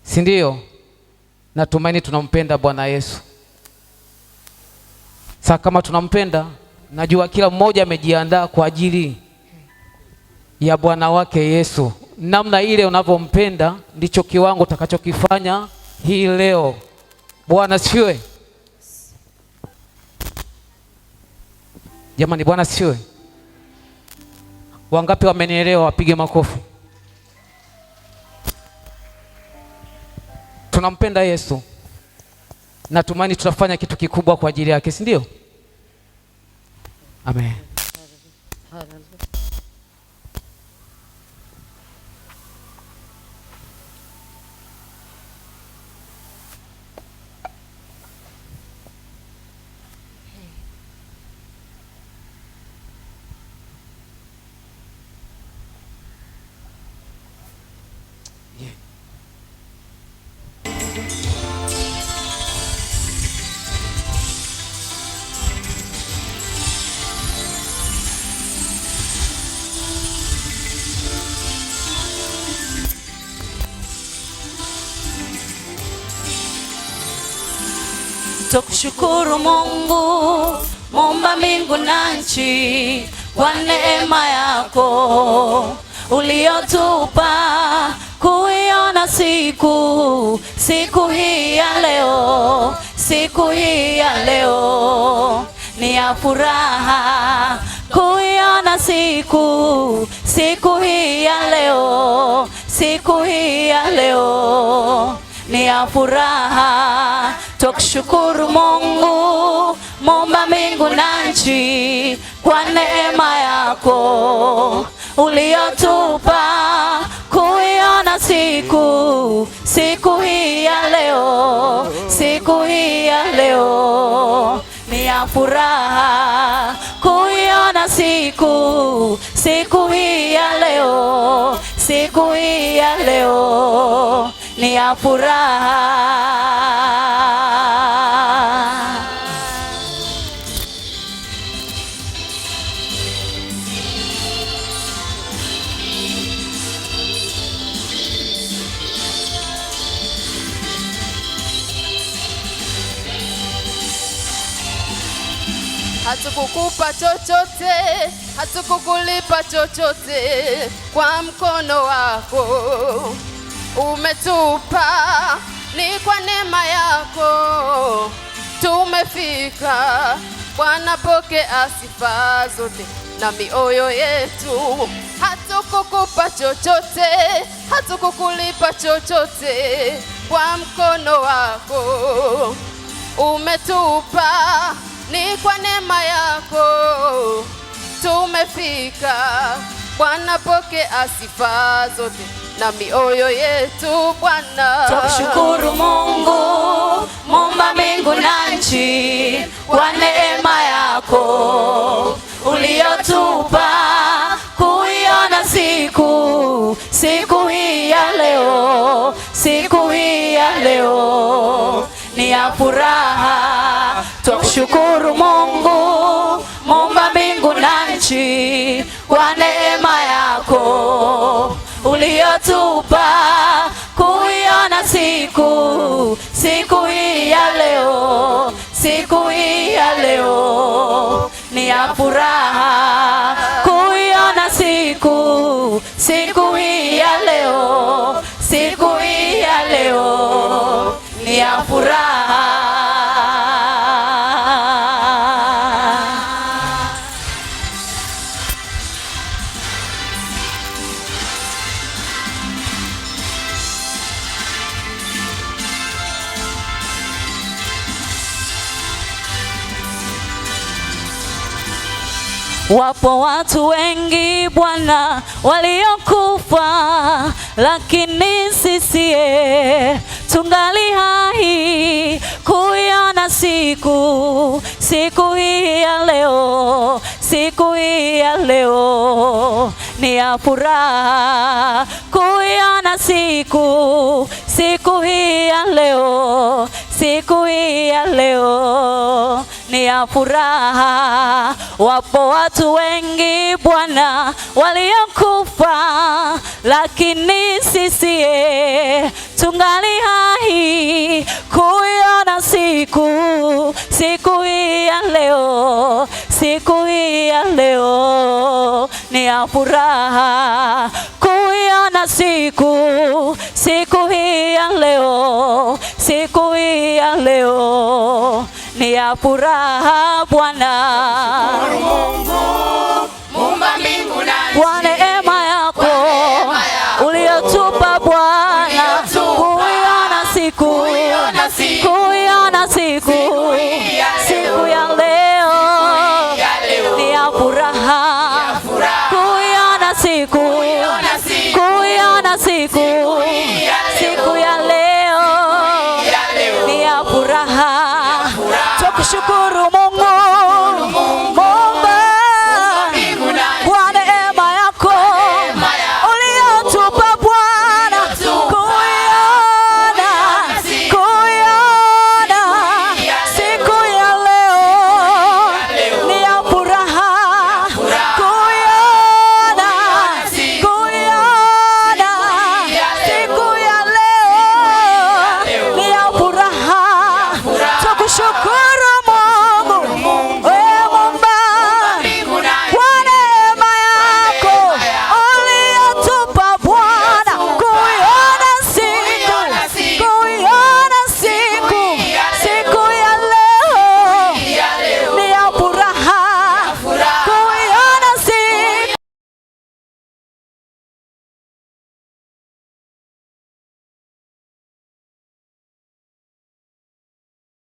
si ndio? Natumaini tunampenda Bwana Yesu. Sasa kama tunampenda, najua kila mmoja amejiandaa kwa ajili ya Bwana wake Yesu. Namna ile unavyompenda ndicho kiwango utakachokifanya hii leo. Bwana siwe. Jamani, Bwana siwe. Wangapi wamenielewa? Wapige makofi. Tunampenda Yesu. Natumaini tutafanya kitu kikubwa kwa ajili yake, si ndio? Amen. Tukushukuru Mungu muumba mbingu na nchi kwa neema yako uliyotupa kuiona siku hii ya leo. Siku hii ya leo ni ya furaha kuiona siku hii ya leo. Siku hii ya leo ni ya furaha. Tukushukuru Mungu muumba mbingu na nchi kwa neema yako uliyotupa kuiona siku hii ya leo. Siku hii ya leo ni ya furaha kuiona siku hii ya leo. Siku hii ya leo ni ya furaha. Hatukukupa chochote, hatukukulipa chochote, kwa mkono wako umetupa, ni kwa neema yako tumefika. Bwana pokea sifa zote na mioyo yetu. Hatukukupa chochote, hatukukulipa chochote, kwa mkono wako umetupa, ni kwa neema yako tumefika. Bwana pokea sifa zote na mioyo yetu. Bwana tukushukuru Mungu muumba mbingu na nchi kwa neema yako uliyotupa kuiona siku hii ya leo. Siku hii ya leo ni ya furaha. Tukushukuru Mungu muumba mbingu na nchi kwa neema yako uliyotupa kuiona siku hii ya leo. Siku hii ya leo ni ya furaha kuiona siku hii ya leo. Siku hii ya leo ni ya furaha. Wapo watu wengi Bwana waliokufa, lakini sisi tungali hai kuiona siku hii ya leo. Siku hii ya leo ni ya furaha kuiona siku hii ya leo. Siku hii ya leo ni ya furaha. Wapo watu wengi Bwana waliokufa, lakini sisi tungali siku hii ya leo ni ya furaha. Kuiona siku hii ya leo, siku hii ya leo ni ya furaha Bwana. Muumba mbingu na nchi, kwa neema yako uliyotupa Bwana, kuiona siku ya leo ni ya furaha. Kuiona siku ya leo ni ya furaha. Tukushukuru Mungu Muumba kwa neema yako uliyotupa Bwana, kuiona siku ya leo ni ya furaha. Kuiona siku ya leo ni ya furaha. Tukushukuru Mungu Muumba kwa neema yako uliyotupa Bwana, kuiona siku ya leo ni ya furaha. Kuiona siku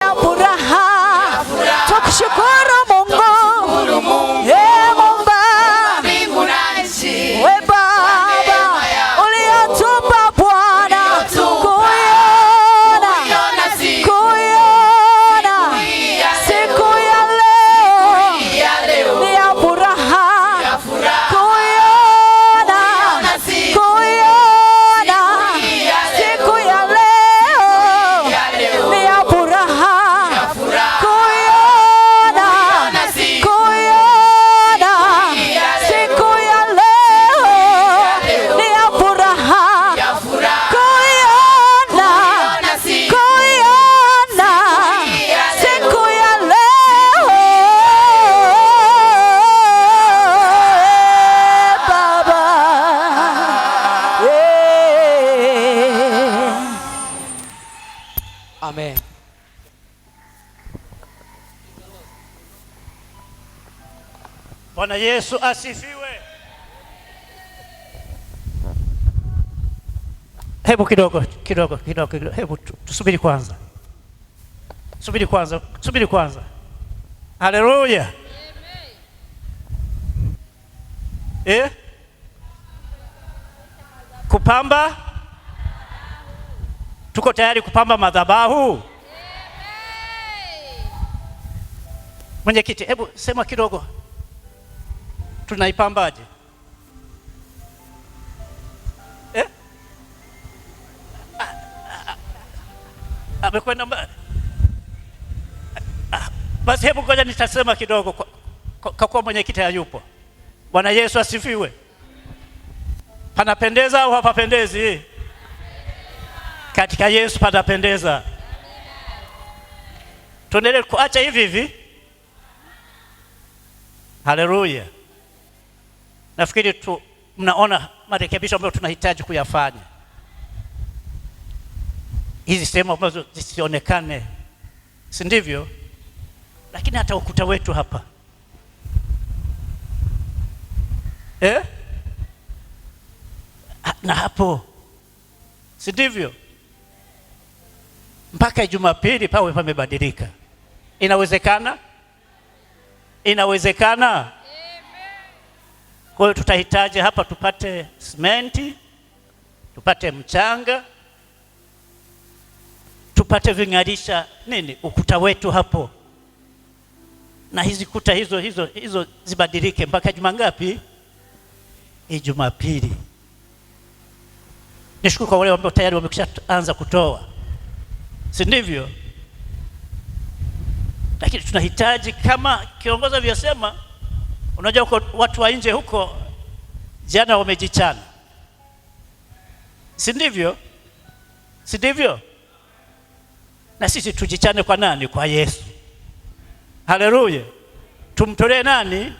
ya furaha. Tukushukuru Mungu Muumba we Baba uliyotupa Bwana, kuiona siku ya leo ni ya furaha. Kuiona siku ya leo ni ya furaha. Kuiona siku ya leo ni ya furaha. Kuiona siku ya leo Baba. Amen. Bwana Yesu asifiwe. Hebu kidogo, hebu tusubiri kwanza. Subiri kwanza. Haleluya. Kupamba? Tuko tayari kupamba madhabahu? Mwenyekiti, hebu sema kidogo. Tunaipambaje? Amekwenda mbali. Basi hebu ngoja nitasema kidogo kwa kuwa mwenyekiti hayupo. Bwana Yesu asifiwe. Panapendeza au hapapendezi? Katika Yesu panapendeza. Tuendelee kuacha hivi. Haleluya. Nafikiri mnaona marekebisho ambayo tunahitaji kuyafanya. Hizi sehemu ambazo zisionekane, si ndivyo? Lakini hata ukuta wetu hapa na hapo, si ndivyo? Mpaka Jumapili pawe pamebadilika. Inawezekana? Kwa hiyo tutahitaji hapa tupate simenti, tupate mchanga, tupate ving'arisha ukuta wetu hapo, na hizi kuta hizo zibadilike mpaka juma ngapi? Jumapili. Nishukuru kwa wale ambao tayari wamekwishaanza kutoa, si ndivyo? Lakini tunahitaji kama kiongozi alivyosema. Unajua huko watu wa nje huko jana wamejichana, si ndivyo? Na sisi tujichane kwa nani? Kwa Yesu. Haleluya. tumtolee nani?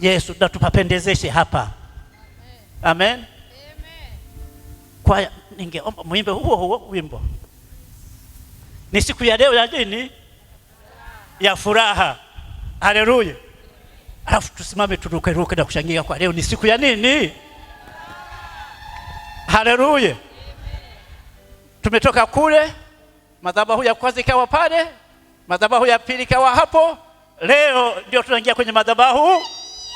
Yesu, na tupapendezeshe hapa. Amen. Kwa ningeomba muimbe huo wimbo. Ni siku ya leo ya nini? Ya furaha. Haleluya. Alafu tusimame turuke na kushangilia kwa leo ni siku ya nini? Haleluya. Tumetoka kule, madhabahu ya kwanza ikawa pale, madhabahu ya pili ikawa hapo. Leo ndio tunaingia kwenye madhabahu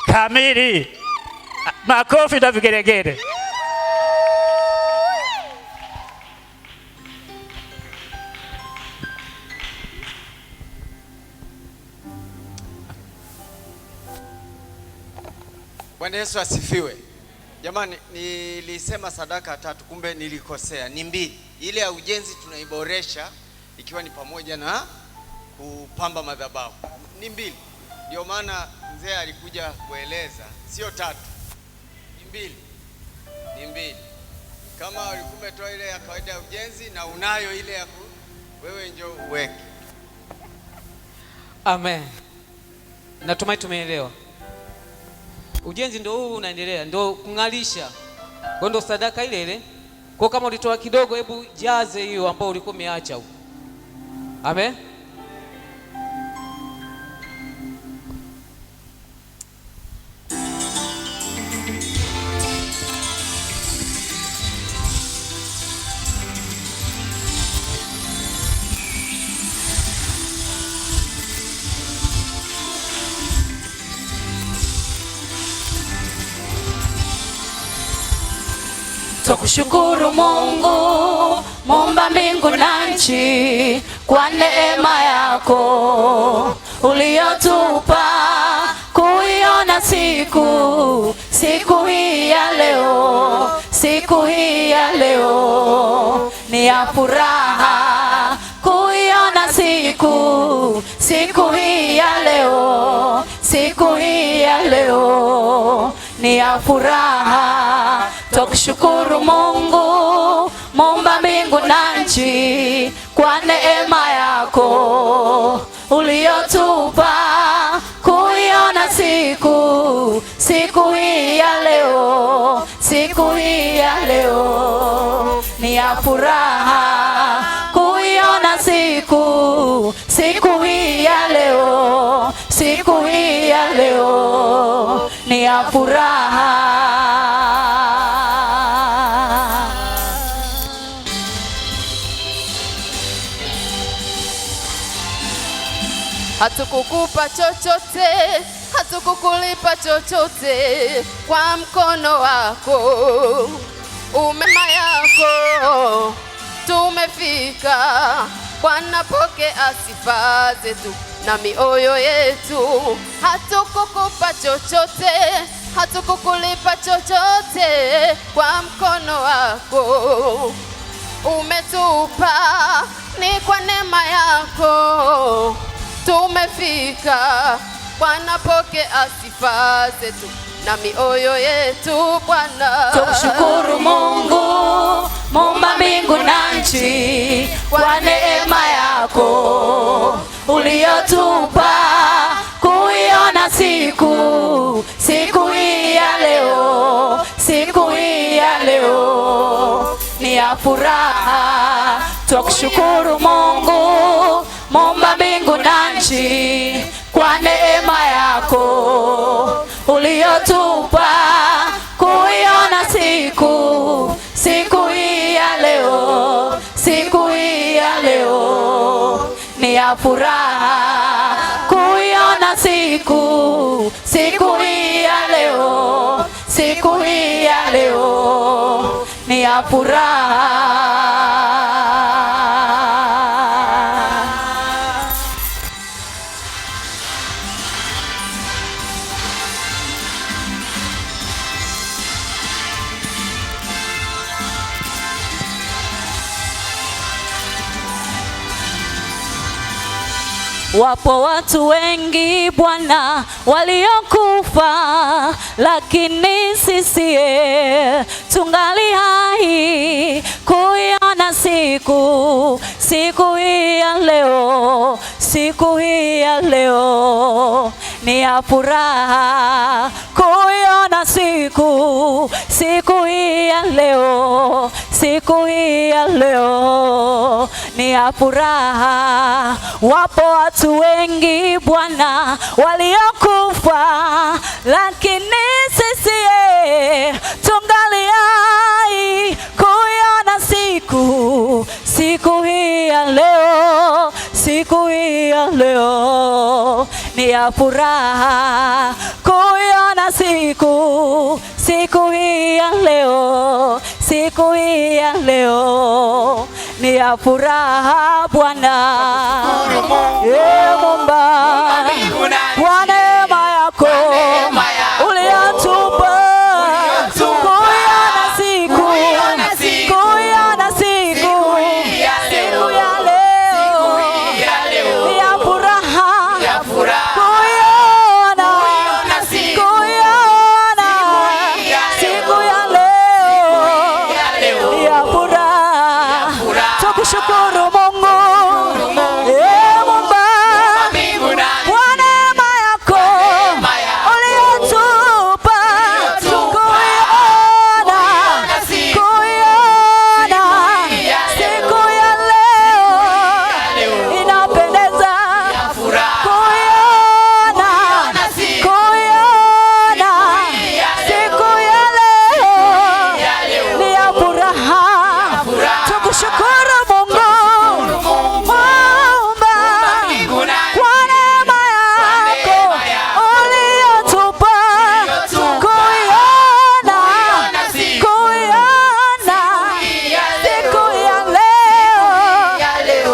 kamili. Makofi na vigelegele. Bwana Yesu asifiwe. Jamani, nilisema sadaka 3, kumbe nilikosea. Ni 2. Ile ya ujenzi tunaiboresha ikiwa ni pamoja na kupamba madhabahu. Ni 2. Ndio maana mzee alikuja kueleza, sio 3. Ni 2. Ni 2. Kama ulikuwa umetoa ile ya kawaida ya ujenzi na unayo ile ya wewe njoo uweke. Amen. Natumai tumeelewa. Ujenzi ndio huu unaendelea, ndio kungalisha. Kwa ndio sadaka ile ile. Kwa kama ulitoa kidogo, hebu jaze hiyo ambayo ulikuwa umeacha huko. Amen. Tukushukuru Mungu, Muumba mbingu na nchi, kwa neema yako uliyotupa kuiona siku hii ya leo. Siku hii ya leo ni ya furaha kuiona siku hii ya leo. Siku hii ya leo ni ya furaha. Tukushukuru Mungu, Muumba mbingu na nchi, kwa neema yako uliyotupa kuiona siku hii ya leo. Siku hii ya leo ni ya furaha kuiona siku hii ya leo. Siku hii ya leo ni ya furaha. Hatukukupa chochote, hatukukulipa chochote, kwa mkono wako umema yako tumefika. Bwana, pokea sifa zetu na mioyo yetu. Hatukukupa chochote, hatukukulipa chochote, kwa mkono wako umetupa. Ni kwa neema yako tumefika. Bwana, pokea sifa zetu na mioyo yetu. Bwana, tukushukuru Mungu, Muumba mbingu na nchi, kwa neema yako uliyotupa kuiona siku hii ya leo. Siku hii ya leo ni ya furaha. Tukushukuru Mungu, Muumba mbingu na nchi, kwa neema yako uliyotupa kuiona siku hii ya leo. Siku hii ya leo ni ya furaha kuiona siku hii ya leo. Siku hii ya leo ni ya furaha. Wapo watu wengi Bwana waliokufa, lakini sisi tungali hai kuiona siku hii ya leo. Siku hii ya leo ni ya furaha kuiona siku hii ya leo, siku hii ya leo ni ya furaha. Wapo watu wengi Bwana waliokufa, lakini sisi tungali hai kuiona siku hii ya leo, siku hii ya leo ni ya furaha kuiona siku hii ya leo, siku hii ya leo ni ya furaha Bwana. Muumba kwa neema yako uliyatupa kuiona siku ya leo ni ya furaha kuiona siku ya leo ni ya furaha. Tukushukuru Mungu Muumba kwa neema yako uliyotupa kuiona siku ya leo inapendeza kuiona siku ya leo ni ya furaha. Tukushukuru Mungu Muumba kwa neema yako uliyotupa kuiona siku ya leo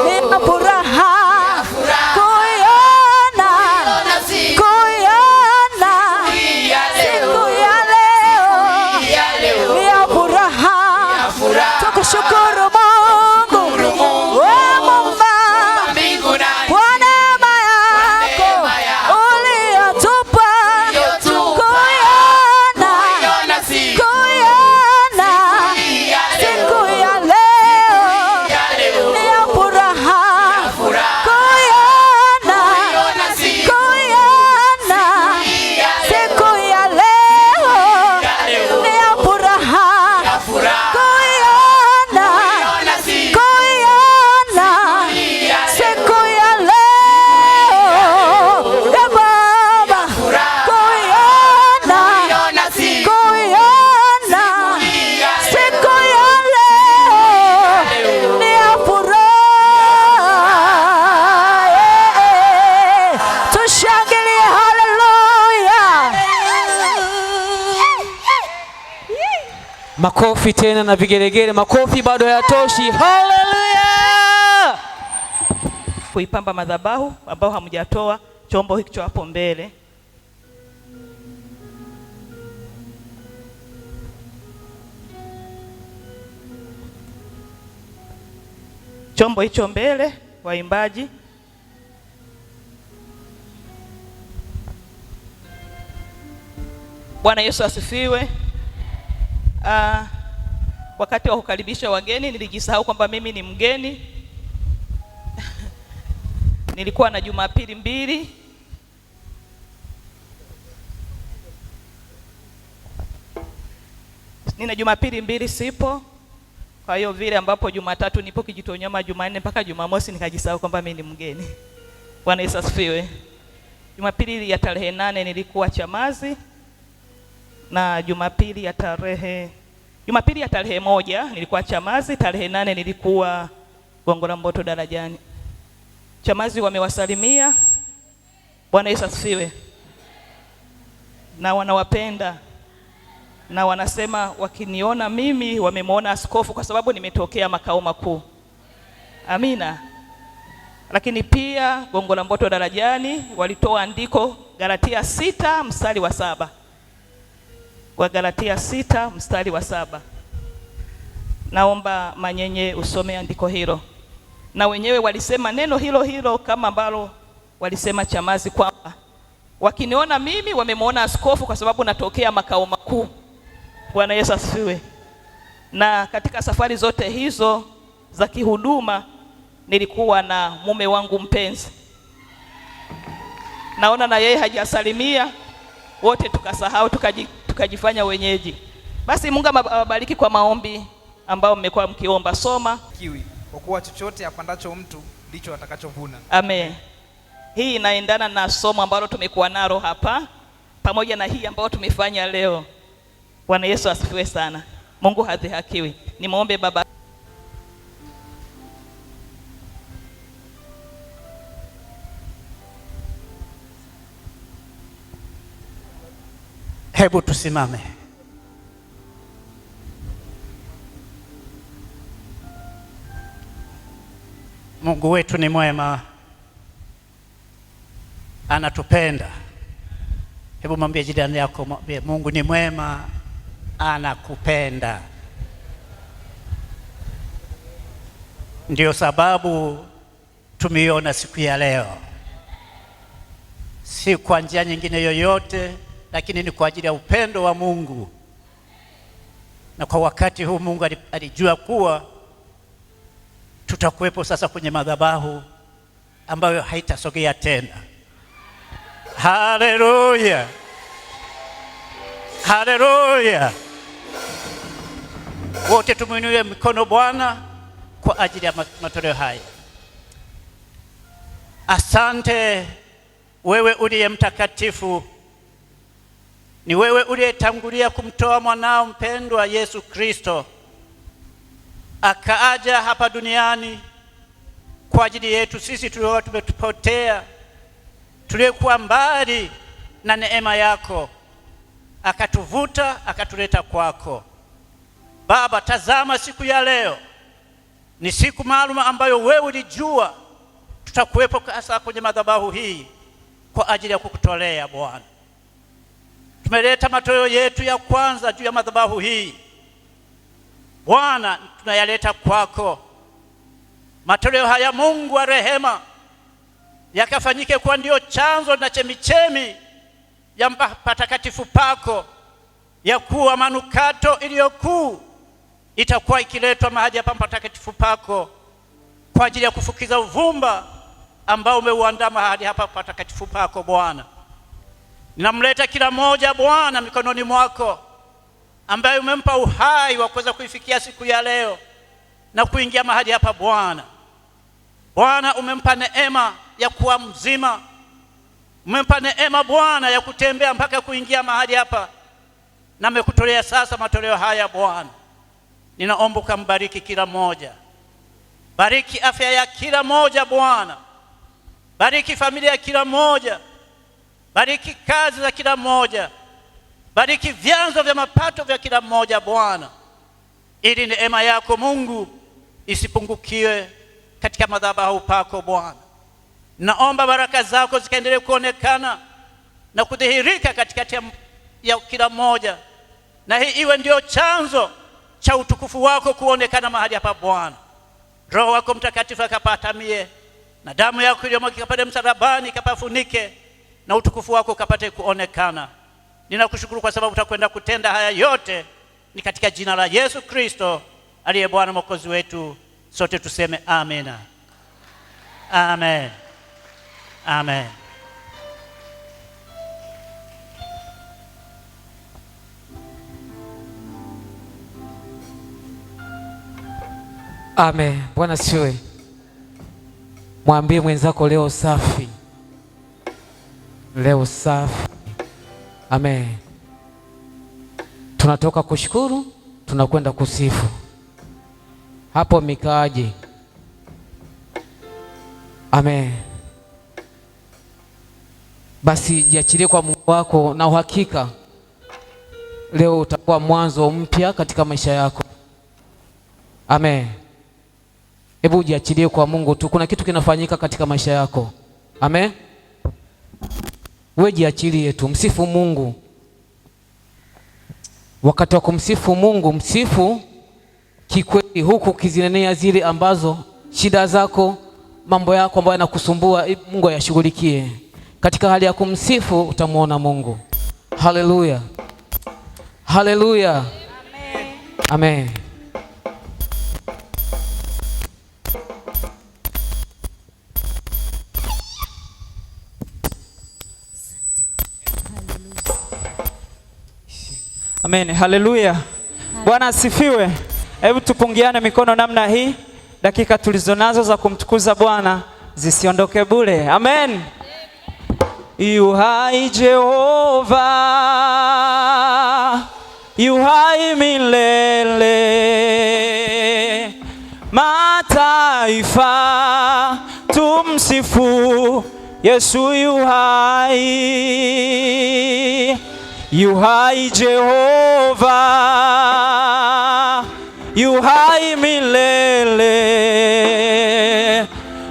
ni ya furaha kuiona siku ya leo ni ya furaha. Tukushukuru Mungu Muumba kwa neema yako uliyotupa kuiona siku ya leo ni ya furaha kuiona siku ya leo ni ya furaha kuiona siku ya leo ya Baba, kuiona siku ya leo ni ya furaha. Tushangilie, haleluya! Makofi tena na vigelegele. Makofi bado hayatoshi. Haleluya! Kuipamba madhabahu ambao hamjatoa chombo hicho hapo mbele. Chombo hicho mbele, waimbaji. Bwana Yesu asifiwe. Wakati wa kukaribisha wageni nilijisahau kwamba mimi ni mgeni. Nilikuwa na Jumapili mbili. Nina Jumapili mbili sipo. Kwa hiyo vile ambapo Jumatatu nipo Kijitonyama, Jumanne mpaka Jumamosi nikajisahau kwamba mimi ni mgeni. Bwana Yesu asifiwe. Jumapili ya tarehe 8 nilikuwa Chamazi, na Jumapili ya tarehe 1 nilikuwa Chamazi, tarehe 8 nilikuwa Gongo la Mboto Darajani. Chamazi wamewasalimia. Bwana Yesu asifiwe. Na wanawapenda, na wanasema wakiniona mimi wamemwona askofu kwa sababu nimetokea makao makuu. Amina. Lakini pia Gongo la Mboto Darajani walitoa andiko Galatia 6 mstari wa 7. Kwa Galatia 6 mstari wa 7. Naomba Manyenye usome andiko hilo. Na wenyewe walisema neno hilo hilo kama ambalo walisema Chamazi, kwamba wakiniona mimi wamemwona askofu kwa sababu natokea makao makuu. Bwana Yesu asifiwe. Na katika safari zote hizo za kihuduma nilikuwa na mume wangu mpenzi. naona na yeye hajasalimia, wote tukasahau, tukajifanya wenyeji. Basi Mungu awabariki kwa maombi ambao mmekuwa mkiomba. Soma kwa kuwa chochote apandacho mtu ndicho atakachovuna. Amen. Hii inaendana na somo ambalo tumekuwa nalo hapa pamoja na hii ambayo tumefanya leo. Bwana Yesu asifiwe sana. Mungu hadhihakiwi. Nimuombe Baba. Hebu tusimame. Mungu wetu ni mwema, anatupenda. Hebu mwambie jirani yako, mwambie Mungu ni mwema, anakupenda. Ndio sababu tumeiona siku ya leo, si kwa njia nyingine yoyote, lakini ni kwa ajili ya upendo wa Mungu. Na kwa wakati huu Mungu alijua kuwa tutakuwepo sasa kwenye madhabahu ambayo haitasogea tena. Haleluya, haleluya! Wote tumuinue mikono Bwana kwa ajili ya matoleo haya. Asante wewe uliye mtakatifu, ni wewe uliyetangulia kumtoa mwanao mpendwa Yesu Kristo, akaaja hapa duniani kwa ajili yetu sisi tulio tumetupotea, tuliokuwa mbali na neema yako, akatuvuta akatuleta kwako. Baba, tazama siku ya leo ni siku maalum ambayo wewe ulijua tutakuwepo hasa kwenye madhabahu hii kwa ajili ya kukutolea Bwana. Tumeleta matoleo yetu ya kwanza juu ya madhabahu hii Bwana, tunayaleta kwako. Matoleo haya Mungu wa rehema yakafanyike kuwa ndio chanzo na chemichemi ya patakatifu pako, ya kuwa manukato iliyokuu itakuwa ikiletwa mahali hapa patakatifu pako kwa ajili ya kufukiza uvumba ambao umeuandaa mahali hapa patakatifu pako Bwana. Ninamleta kila mmoja Bwana mikononi mwako, ambaye umempa uhai wa kuweza kuifikia siku ya leo na kuingia mahali hapa Bwana. Bwana, umempa neema ya kuwa mzima, umempa neema Bwana ya kutembea mpaka kuingia mahali hapa, na amekutolea sasa matoleo haya Bwana. Ninaomba ukambariki kila mmoja, bariki afya ya kila mmoja Bwana, bariki familia ya kila mmoja, bariki kazi za kila mmoja, bariki vyanzo vya mapato vya kila mmoja Bwana, ili neema yako Mungu isipungukiwe katika madhabahu pako Bwana. Naomba baraka zako zikaendelee kuonekana na kudhihirika katikati ya kila mmoja, na hii iwe ndio chanzo cha utukufu wako kuonekana mahali hapa Bwana. Roho wako Mtakatifu akapatamie, na damu yako iliyomwagika pale msalabani ikapafunike, na utukufu wako ukapate kuonekana. Ninakushukuru kwa sababu utakwenda kutenda haya yote, ni katika jina la Yesu Kristo aliye Bwana Mwokozi wetu. Sote tuseme amina. Amen. Amen. Amen. Bwana siwe. Mwambie mwenzako leo safi. Leo safi. Amen. Tunatoka kushukuru, tunakwenda kusifu. Hapo mikaaje? Amen. Basi jiachilie kwa Mungu wako, na uhakika leo utakuwa mwanzo mpya katika maisha yako. Amen. Hebu jiachilie kwa Mungu tu, kuna kitu kinafanyika katika maisha yako. Amen. Wewe jiachilie tu, msifu Mungu. Wakati wa kumsifu Mungu, msifu kikweli, huku kizinenea zile ambazo shida zako, mambo yako ambayo yanakusumbua, Mungu ayashughulikie. Katika hali ya kumsifu utamuona Mungu. Haleluya. Haleluya. Amen. Amen. Amen. Haleluya. Bwana asifiwe. Hebu tupungiane mikono namna hii. Dakika tulizonazo za kumtukuza Bwana zisiondoke bure. Amen. Yu hai Jehova, yu hai milele. Mataifa tumsifu Yesu yu hai. Yu hai Jehova, yu hai milele.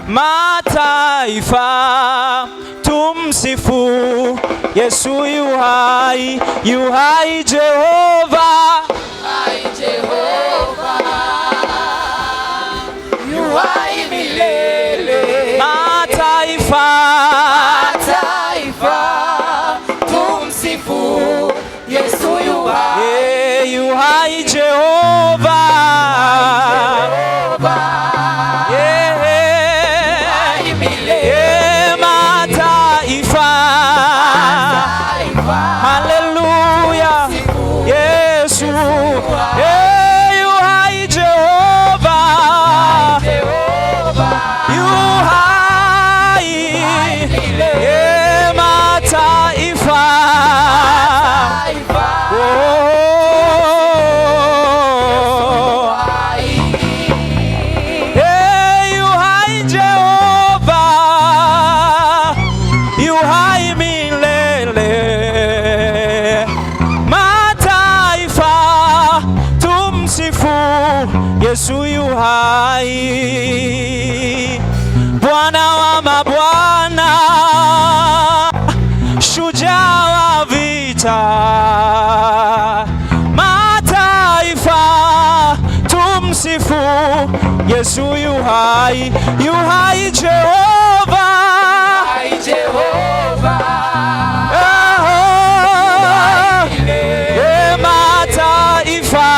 Mataifa tumsifu Yesu yu hai. Yu hai Jehova, hai Jehova, yu hai milele. mataifa tumsifu Yesu yu hai. yu hai Jehova, Hai milele. mataifa. Haleluya. Yesu yu hai Jehova, yu hai mataifa. Yu hai Jehova, yu hai milele. Mataifa tumsifu Yesu yu hai. Bwana wa mabwana, shujaa wa vita. Mataifa tumsifu Yesu yu hai. Yu hai Jehova, Hai Jehova, mataifa.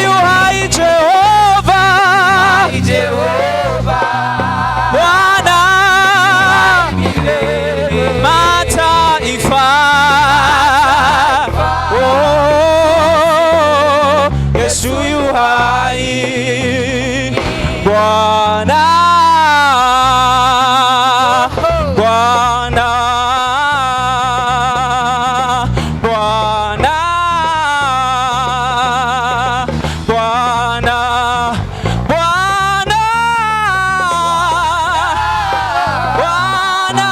Yu hai Jehova, Bwana mataifa. Yesu yu hai. Bwana, Bwana, Bwana, Bwana, Bwana, Bwana,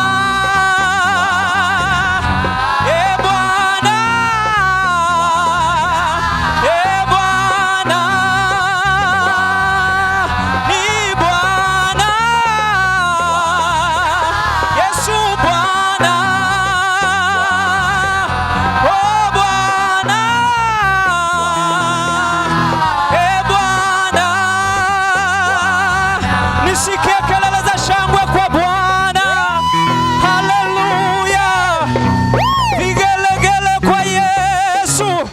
Bwana, Bwana, ni Bwana Yesu, Bwana, oh Bwana, Bwana, nisikie kelele za shangwe kwa Bwana. Haleluya, vigelegele kwa Yesu.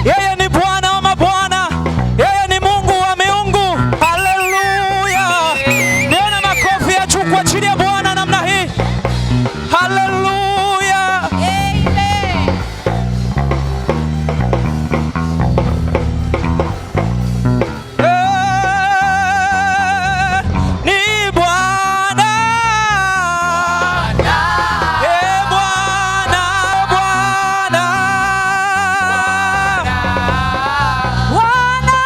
Yeye ni Bwana wa mabwana, yeye ni Mungu wa miungu. Haleluya, nione makofi ya juu kwa ajili ya Bwana namna hii. Haleluya, ni Bwana, Bwana, Bwana,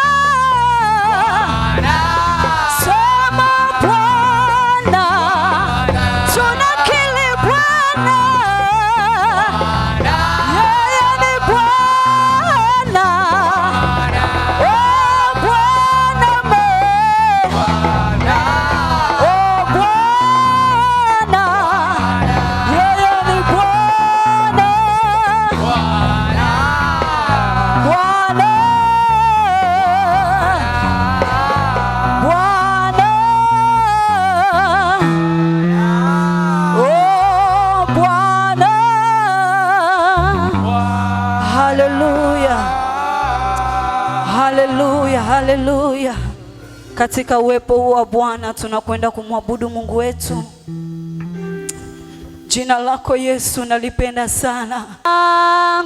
sema Bwana, tunakiri Bwana, yeye ni Bwana, oh Bwana oh Bwana, yeye ni Bwana, Bwana, Bwana, oh Bwana. Haleluya, haleluya, haleluya. Katika uwepo huu wa Bwana tunakwenda kumwabudu Mungu wetu. Jina lako Yesu nalipenda sana.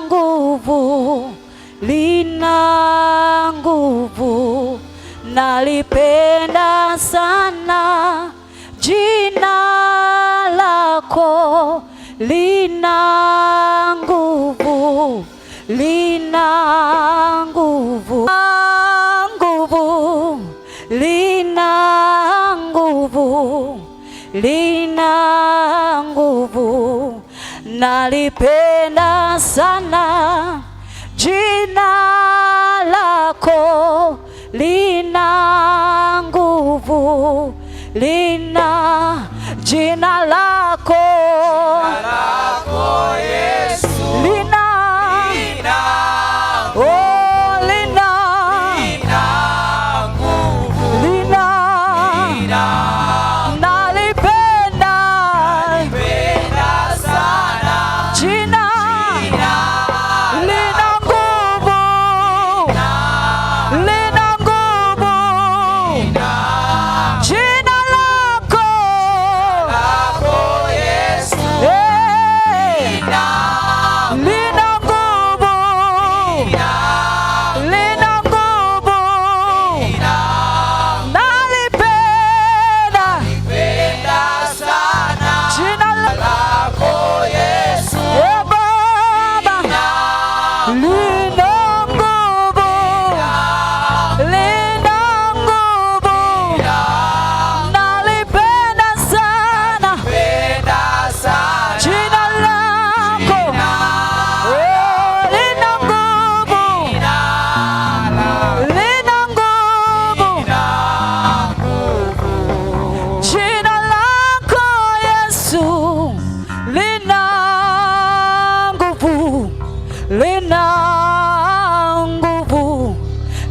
Nguvu, lina nguvu, nalipenda sana. Jina lako lina nguvu, lina nguvu, nguvu, lina nguvu, lina nguvu, nalipenda sana. Jina lako lina nguvu, lina jina lako Yesu lina oh lina nguvu, lina nalipenda sana. jina lina nguvu, lina nguvu, jina lako Yesu lina nguvu, lina nguvu, nalipenda sana. jina lako Yesu Baba, lina nguvu, lina nguvu, nalipenda sana jina lako, oh, lina nguvu, lina nguvu, jina lako Yesu lina nguvu, lina nguvu,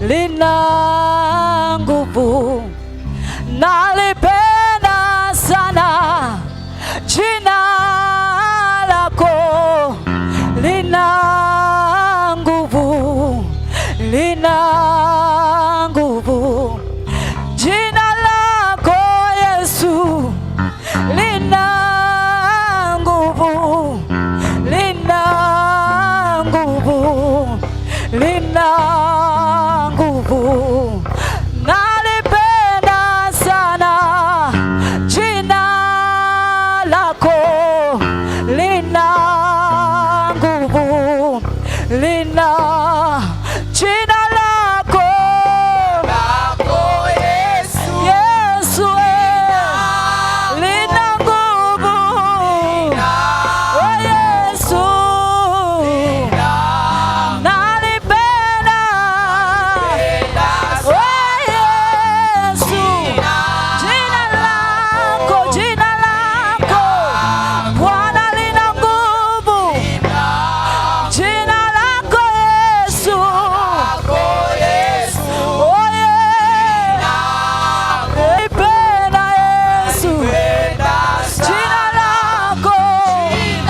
lina nguvu, nalipenda sana jina lako lina nguvu, lina nguvu, jina lako Yesu lina nguvu, lina nguvu, lina nguvu, nalipenda sana jina lako lina nguvu, lina jina lako Yesu Yesu lina nguvu, oh Yesu nalipenda, oh Yesu jina lako Bwana lina nguvu, jina lako Yesu, oh yeah, nalipenda Yesu jina lako,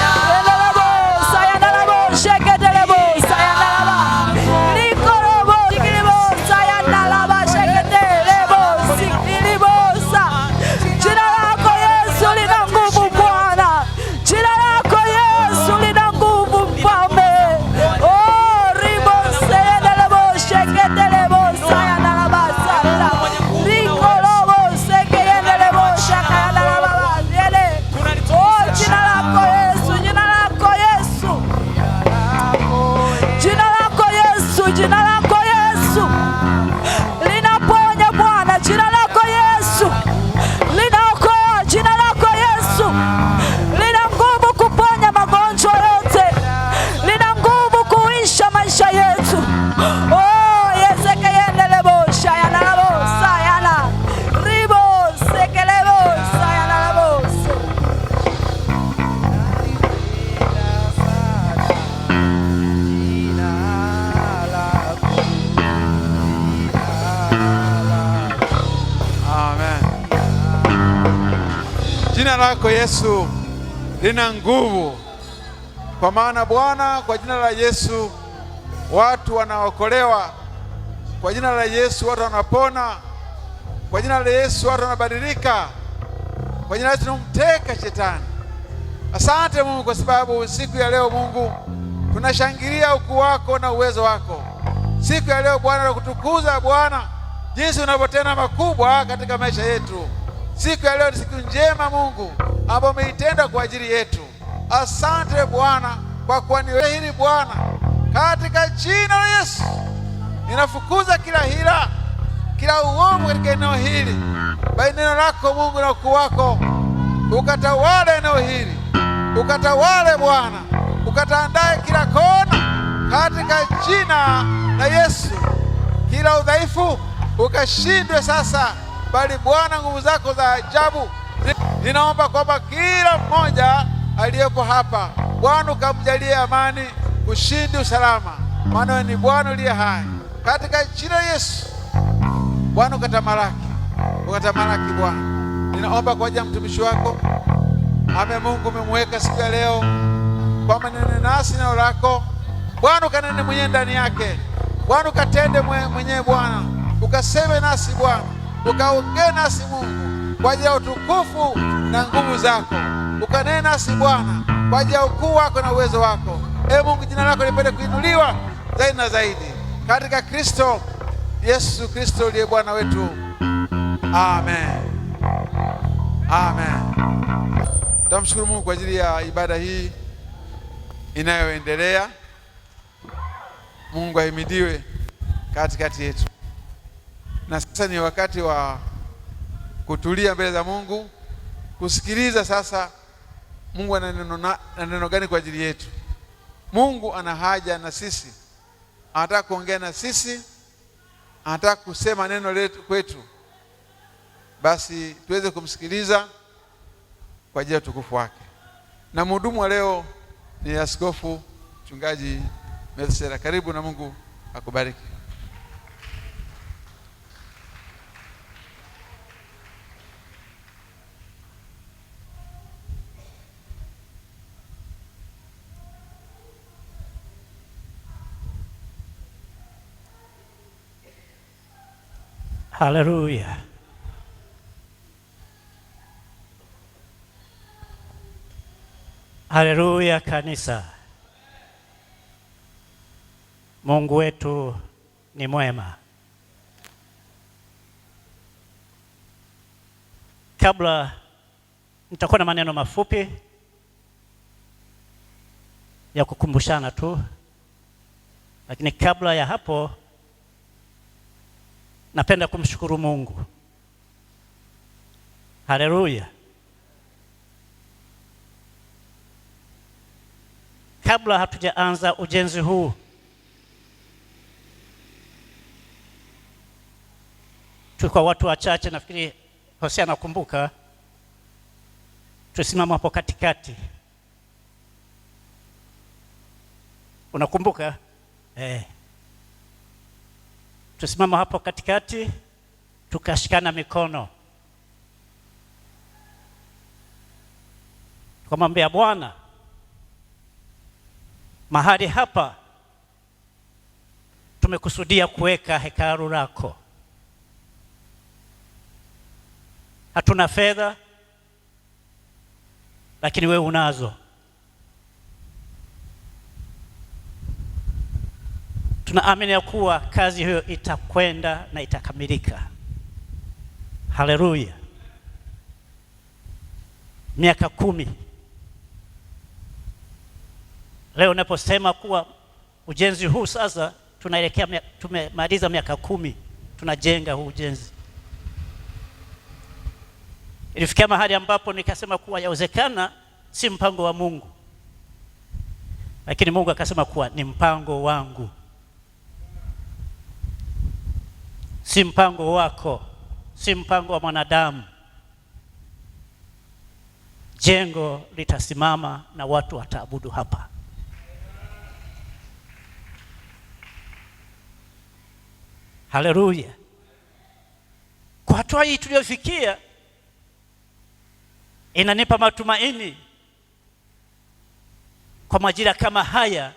endelebosa yandalaboshe ketelebosa yandalaba likorobosi kilibosa yandalabashe ketelebosi kilibosa, jina lako Yesu lina nguvu Bwana, jina lako Yesu lina nguvu Mfalme, oh ribose yendeleboshe ketelebosa yandalabasa likorobose keyendeleboshe kayandalababa yele, oh jina lako Yesu, jina lako Yesu, jina lako Yesu, jina lako Yesu linaponya Bwana, jina lako Yesu linaokoa, jina lako Yesu lina nguvu kuponya magonjwa yote, lina nguvu kuisha maisha yetu, oh yeseke yendelebosha yanalabosa yana ribose kelebosa yanalabosa. Amen. Jina lako Yesu lina nguvu, kwa maana Bwana, kwa jina la Yesu watu wanaokolewa, kwa jina la Yesu watu wanapona, kwa jina la Yesu watu wanabadilika, kwa jina la Yesu tunamteka shetani. Asante Mungu kwa sababu siku ya leo Mungu tunashangilia ukuu wako na uwezo wako. Siku ya leo Bwana tunakutukuza Bwana jinsi unavyotenda makubwa katika maisha yetu. Siku ya leo ni siku njema Mungu ambayo umeitenda kwa ajili yetu. Asante Bwana kwa kuwa ni wewe hili Bwana, katika jina la Yesu ninafukuza kila hila, kila uovu katika eneo hili. Bali neno lako Mungu na ukuu wako ukatawale eneo hili, ukatawale Bwana, ukatandae kila kona katika jina la Yesu. Kila udhaifu ukashindwe sasa, bali Bwana nguvu zako za ajabu. Ninaomba kwamba kila mmoja aliyepo hapa Bwana ukamjalie amani, ushindi, usalama, maana ni Bwana uliye hai. Katika jina la Yesu Bwana ukatamalaki Bwana. Ninaomba kwa ajili ya mtumishi wako Mungu umemweka siku ya leo kwamba nene nasi neno lako Bwana, ukanene mwenyewe ndani yake Bwana, ukatende mwenyewe Bwana, ukaseme nasi Bwana, ukaongee nasi Mungu kwa ajili ya utukufu na nguvu zako, ukanene nasi Bwana kwa ajili ya ukuu wako na uwezo wako. Mungu, jina lako lipende kuinuliwa zaidi na zaidi katika Kristo Yesu Kristo uliye Bwana wetu. Amen. Amen. Tunamshukuru Mungu kwa ajili ya ibada hii inayoendelea. Mungu ahimidiwe katikati yetu. Na sasa ni wakati wa kutulia mbele za Mungu, kusikiliza sasa Mungu ana neno gani kwa ajili yetu. Mungu ana haja na sisi, anataka kuongea na sisi, anataka kusema neno letu kwetu. Basi tuweze kumsikiliza kwa ajili ya utukufu wake. Na mhudumu wa leo ni Askofu Mchungaji Methsera. Karibu na Mungu akubariki. Haleluya. Haleluya kanisa. Mungu wetu ni mwema. Kabla nitakuwa na maneno mafupi ya kukumbushana tu, lakini kabla ya hapo napenda kumshukuru Mungu. Haleluya. Kabla hatujaanza ujenzi huu, tulikuwa watu wachache, nafikiri Hosea nakumbuka, tusimama hapo katikati. Unakumbuka? Tusimama hapo katikati, tukashikana mikono, tukamwambia Bwana, mahali hapa tumekusudia kuweka hekalu lako. Hatuna fedha, lakini wewe unazo. Tunaamini ya kuwa kazi hiyo itakwenda na itakamilika. Haleluya. Miaka 10. Leo naposema kuwa ujenzi huu sasa tunaelekea, tumemaliza miaka 10 tunajenga huu ujenzi. Ilifikia mahali ambapo nikasema kuwa yawezekana si mpango wa Mungu, lakini Mungu akasema kuwa ni mpango wangu. Si mpango wako, si mpango wa mwanadamu. Jengo litasimama na watu wataabudu hapa. Haleluya. Kwa hatua hii tuliyofikia, inanipa matumaini kwa majira kama haya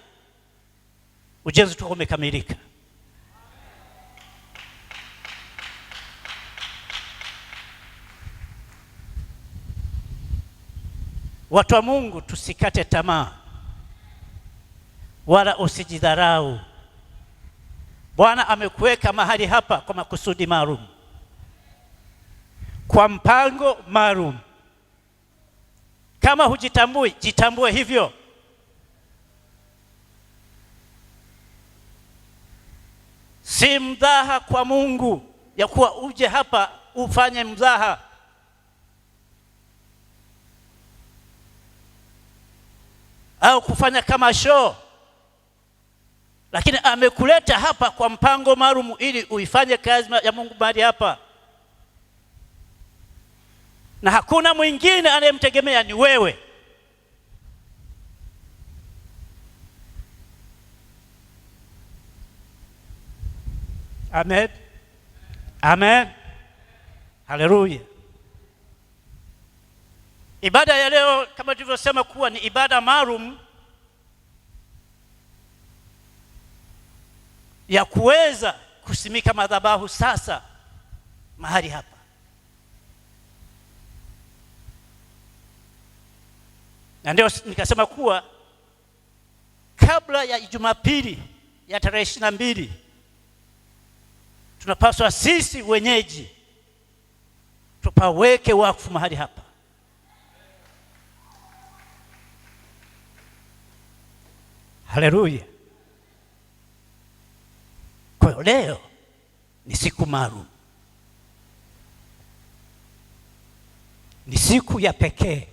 ujenzi utakuwa umekamilika. Watu wa Mungu, tusikate tamaa wala usijidharau. Bwana amekuweka mahali hapa kwa makusudi maalum, kwa mpango maalum. Kama hujitambui, jitambue hivyo. Si mzaha kwa Mungu ya kuwa uje hapa ufanye mzaha. Au kufanya kama show. Lakini amekuleta hapa kwa mpango maalum ili uifanye kazi ya Mungu mahali hapa. Na hakuna mwingine anayemtegemea, ni wewe. Amen. Amen. Haleluya. Ibada ya leo kama tulivyosema kuwa ni ibada maalum ya kuweza kusimika madhabahu sasa mahali hapa. Na ndio nikasema kuwa kabla ya Jumapili ya tarehe 22 tunapaswa sisi wenyeji tupaweke wakfu mahali hapa. Haleluya. Kwa hiyo leo ni siku maalum, ni siku ya pekee.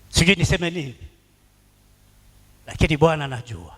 Sijui niseme nini, lakini Bwana anajua.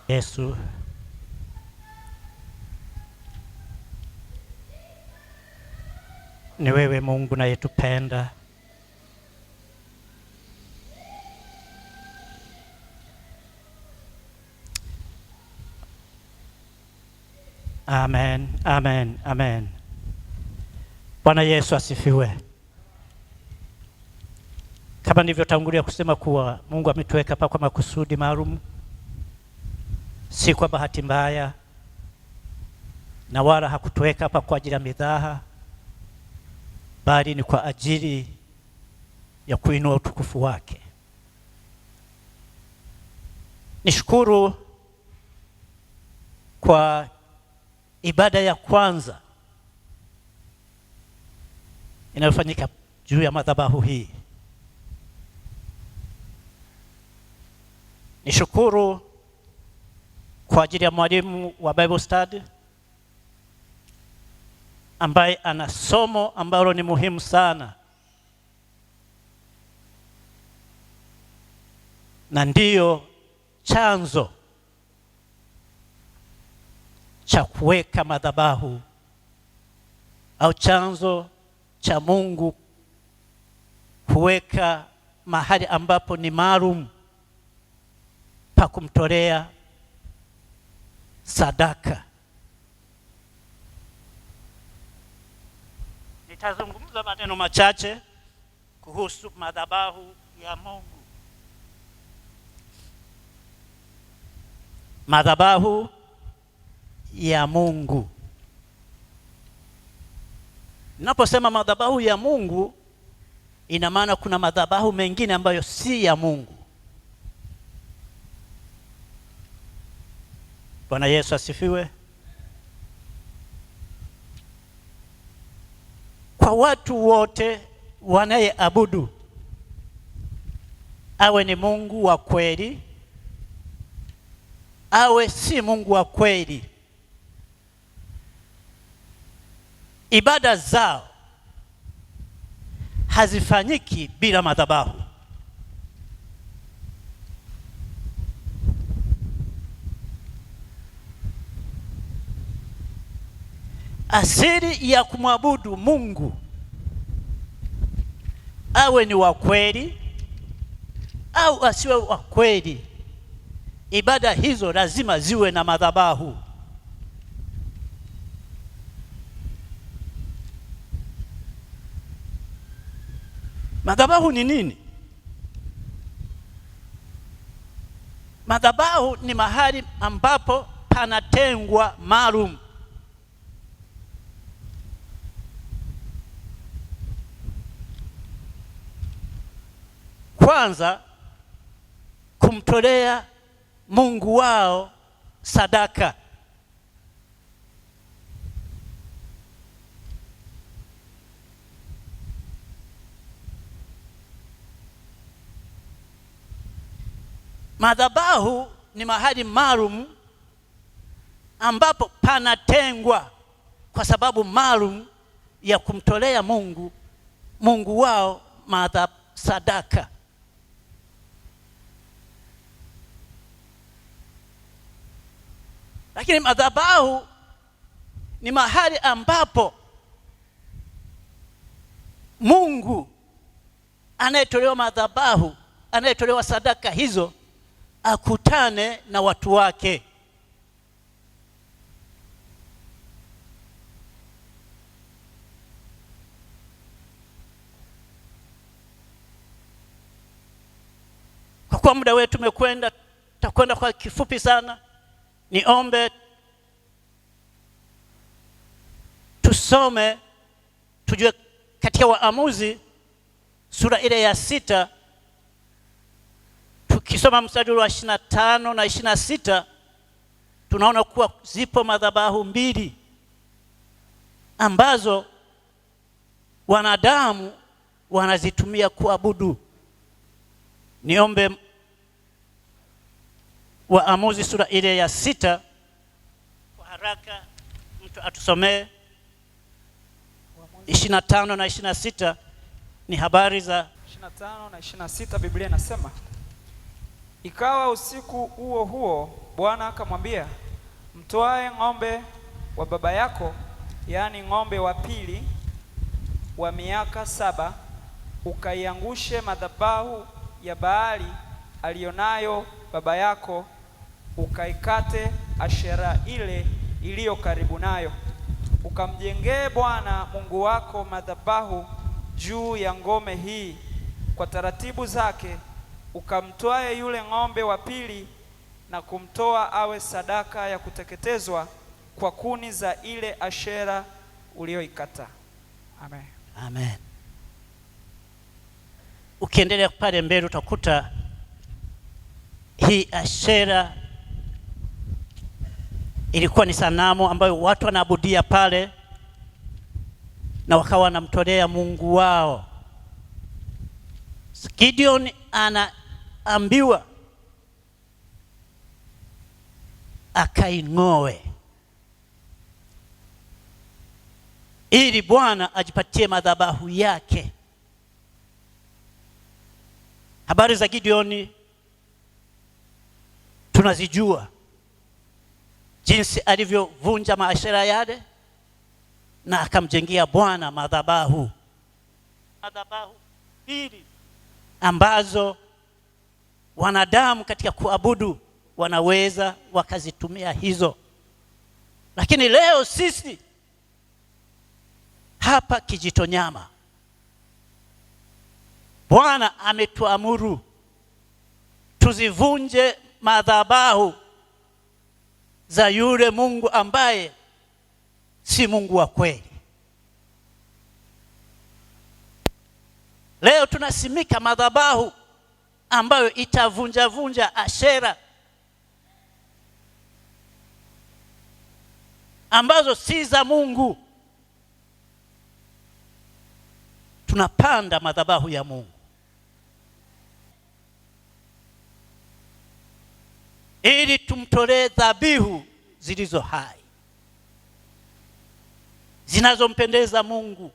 Yesu, ni wewe Mungu unayetupenda. Amen, amen, amen. Bwana Yesu asifiwe. Kama nilivyotangulia kusema kuwa Mungu ametuweka hapa kwa makusudi maalum, si kwa bahati mbaya, na wala hakutuweka hapa kwa ajili ya midhaha, bali ni kwa ajili ya kuinua utukufu wake. Nishukuru kwa ibada ya kwanza inayofanyika juu ya madhabahu hii. Nishukuru kwa ajili ya mwalimu wa Bible study ambaye ana somo ambalo ni muhimu sana, na ndiyo chanzo cha kuweka madhabahu au chanzo cha Mungu kuweka mahali ambapo ni maalum pa kumtolea sadaka. Nitazungumza maneno machache kuhusu madhabahu ya Mungu. madhabahu ya Mungu. Ninaposema madhabahu ya Mungu, ina maana kuna madhabahu mengine ambayo si ya Mungu. Bwana Yesu asifiwe. Kwa watu wote wanayeabudu, awe ni Mungu wa kweli, awe si Mungu wa kweli, ibada zao hazifanyiki bila madhabahu. Asili ya kumwabudu Mungu, awe ni wa kweli au asiwe wa kweli, ibada hizo lazima ziwe na madhabahu. Madhabahu ni nini? Madhabahu ni mahali ambapo panatengwa maalum kwanza kumtolea Mungu wao sadaka. Madhabahu ni mahali maalum ambapo panatengwa kwa sababu maalum ya kumtolea Mungu wao sadaka. Lakini madhabahu ni mahali ambapo Mungu anayetolewa madhabahu, anayetolewa sadaka hizo, akutane na watu wake. Kwa kuwa muda wetu umekwenda, tutakwenda kwa kifupi sana. Niombe tusome, tujue katika Waamuzi sura ile ya 6, tukisoma mstari wa 25 na 26, tunaona kuwa zipo madhabahu mbili ambazo wanadamu wanazitumia kuabudu. Niombe Waamuzi sura ile ya 6 kwa haraka mtu atusomee 25 na 26. Ni habari za 25 na 26. Biblia inasema, ikawa usiku huo huo Bwana akamwambia, mtoae ng'ombe wa baba yako, yaani ng'ombe wa pili wa miaka 7, ukaiangushe madhabahu ya Baali alionayo baba yako, ukaikate Ashera ile iliyo karibu nayo, ukamjengee Bwana Mungu wako madhabahu juu ya ngome hii kwa taratibu zake, ukamtwae yule ng'ombe wa pili na kumtoa awe sadaka ya kuteketezwa kwa kuni za ile Ashera ulioikata. Amen. Amen. Ukiendelea pale mbele utakuta hii Ashera ilikuwa ni sanamu ambayo watu wanaabudia pale, na wakawa wanamtolea Mungu wao. Gideon anaambiwa akaing'oe ili Bwana ajipatie madhabahu yake. Habari za Gideon tunazijua, jinsi alivyovunja maashera yale na akamjengea Bwana madhabahu hili ambazo wanadamu katika kuabudu wanaweza wakazitumia hizo. Lakini leo sisi hapa Kijitonyama, Bwana ametuamuru tuzivunje madhabahu za yule Mungu ambaye si Mungu wa kweli. Leo tunasimika madhabahu ambayo itavunja Ashera ambazo si za Mungu. Tunapanda madhabahu ya Mungu ili tumtolee dhabihu zilizo hai, zinazompendeza Mungu,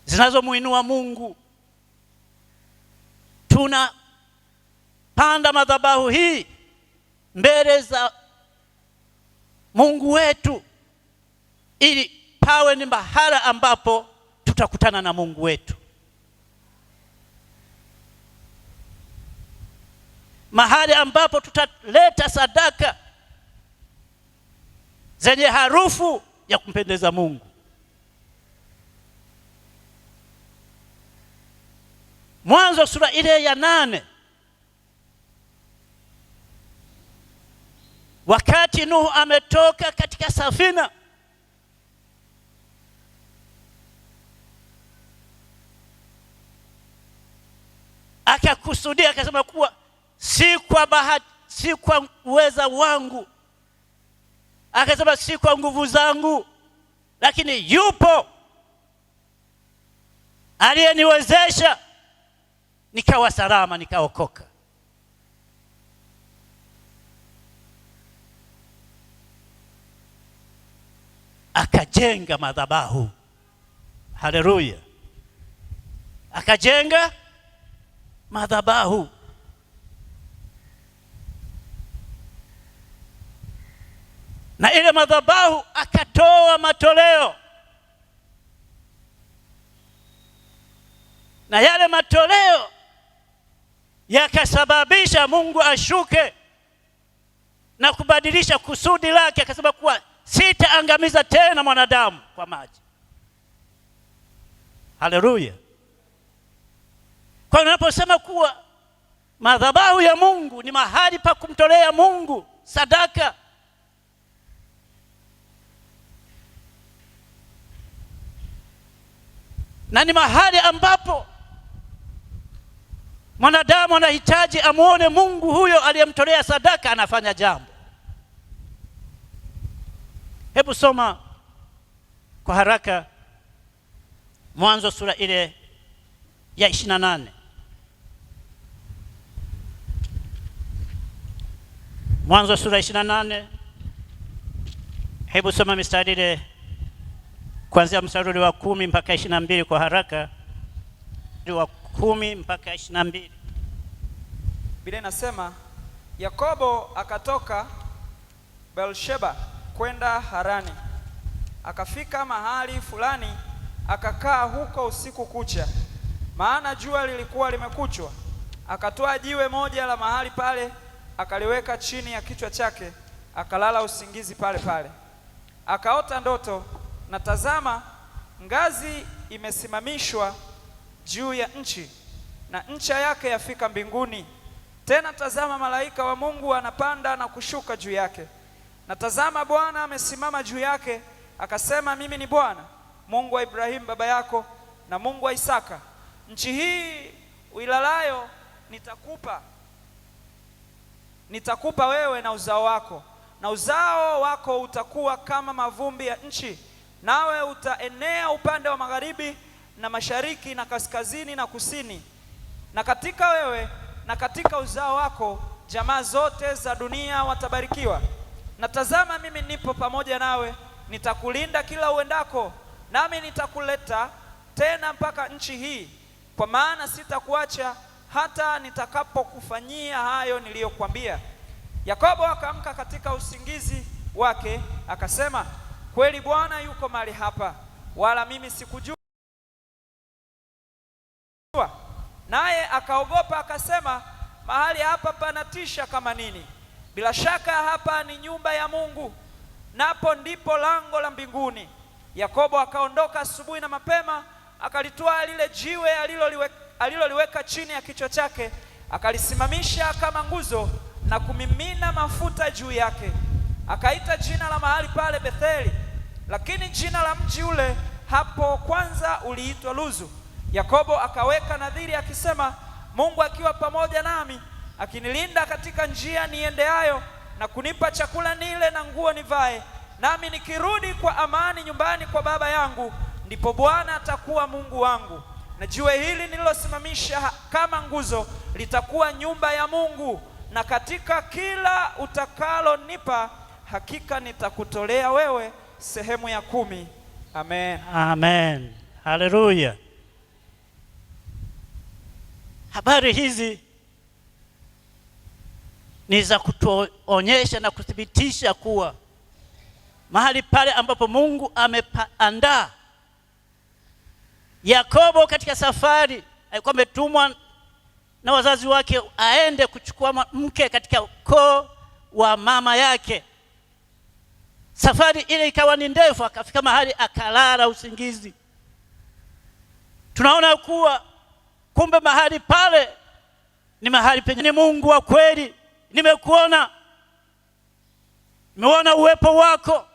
zinazomuinua Mungu. Tunapanda madhabahu hii mbele za Mungu wetu ili pawe ni mahala ambapo tutakutana na Mungu wetu, mahali ambapo tutaleta sadaka zenye harufu ya kumpendeza Mungu. Mwanzo sura ile ya 8, wakati Nuhu ametoka katika safina, akakusudia akasema kuwa si kwa bahati, si kwa uweza wangu, akasema si kwa nguvu zangu, lakini yupo aliyeniwezesha nikawa salama, nikaokoka. Akajenga madhabahu. Haleluya! Akajenga madhabahu. Na ile madhabahu akatoa matoleo, na yale matoleo yakasababisha Mungu ashuke na kubadilisha kusudi lake, akasema kuwa sitaangamiza tena mwanadamu kwa maji. Haleluya! Kwa hiyo unaposema kuwa madhabahu ya Mungu ni mahali pa kumtolea Mungu sadaka, na ni mahali ambapo mwanadamu anahitaji amuone Mungu huyo aliyemtolea sadaka anafanya jambo. Hebu soma kwa haraka Mwanzo sura ile ya 28. Mwanzo sura 28. Hebu soma mistari ile kuanzia mstari wa 10 mpaka 22 kwa haraka. Wa 10 mpaka 22. Biblia inasema Yakobo akatoka Beersheba kwenda Harani. Akafika mahali fulani akakaa huko usiku kucha, maana jua lilikuwa limekuchwa. Akatoa jiwe moja la mahali pale, akaliweka chini ya kichwa chake, akalala usingizi pale pale. Akaota ndoto, na tazama, ngazi imesimamishwa juu ya nchi, na ncha yake yafika mbinguni. Tena tazama, malaika wa Mungu anapanda na kushuka juu yake. Na tazama, Bwana amesimama juu yake, akasema, mimi ni Bwana Mungu wa Ibrahimu baba yako na Mungu wa Isaka. Nchi hii uilalayo nitakupa wewe na uzao wako, na uzao wako utakuwa kama mavumbi ya nchi, nawe utaenea upande wa magharibi na mashariki na kaskazini na kusini. Na katika wewe na katika uzao wako jamaa zote za dunia watabarikiwa. Na tazama, mimi nipo pamoja nawe, nitakulinda kila uendako, nami nitakuleta tena mpaka nchi hii, kwa maana sitakuacha hata nitakapokufanyia hayo niliyokuambia. Yakobo akaamka katika usingizi wake, akasema, kweli Bwana yuko mahali hapa, wala mimi sikujua. Naye akaogopa, akasema, mahali hapa panatisha kama nini! Bila shaka hapa ni nyumba ya Mungu, napo ndipo lango la mbinguni. Yakobo akaondoka asubuhi na mapema, akalitwaa lile jiwe aliloliweka chini ya kichwa chake, akalisimamisha kama nguzo, na kumimina mafuta juu yake. Akaita jina la mahali pale Betheli, lakini jina la mji ule hapo kwanza uliitwa Luzu. Yakobo akaweka nadhiri akisema, Mungu akiwa pamoja nami, akinilinda katika njia niendeayo, na kunipa chakula nile na nguo nivae, nami nikirudi kwa amani nyumbani kwa baba yangu, ndipo Bwana atakuwa Mungu wangu, na jiwe hili nililosimamisha kama nguzo litakuwa nyumba ya Mungu, na katika kila utakalonipa hakika nitakutolea wewe sehemu ya 10. Amen. Amen. Haleluya. Habari hizi ni za kutuonyesha na kuthibitisha kuwa mahali pale ambapo Mungu ameandaa Yakobo katika safari, alikuwa ametumwa na wazazi wake aende kuchukua mke katika ukoo wa mama yake. Safari ile ikawa ni ndefu, akafika mahali akalala usingizi. Tunaona kuwa kumbe mahali pale ni mahali penye ni Mungu wa kweli. Nimekuona, nimeona uwepo wako,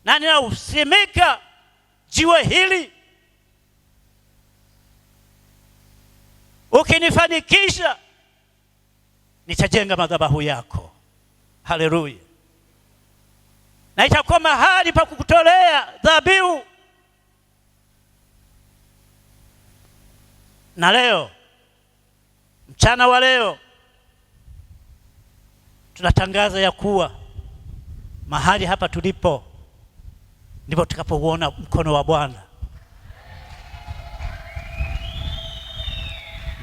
na ninausimika jiwe hili, ukinifanikisha nitajenga madhabahu yako. Haleluya. Na itakuwa mahali pa kukutolea dhabihu. Na leo, mchana wa leo, tunatangaza ya kuwa mahali hapa tulipo ndipo tutakapouona mkono wa Bwana.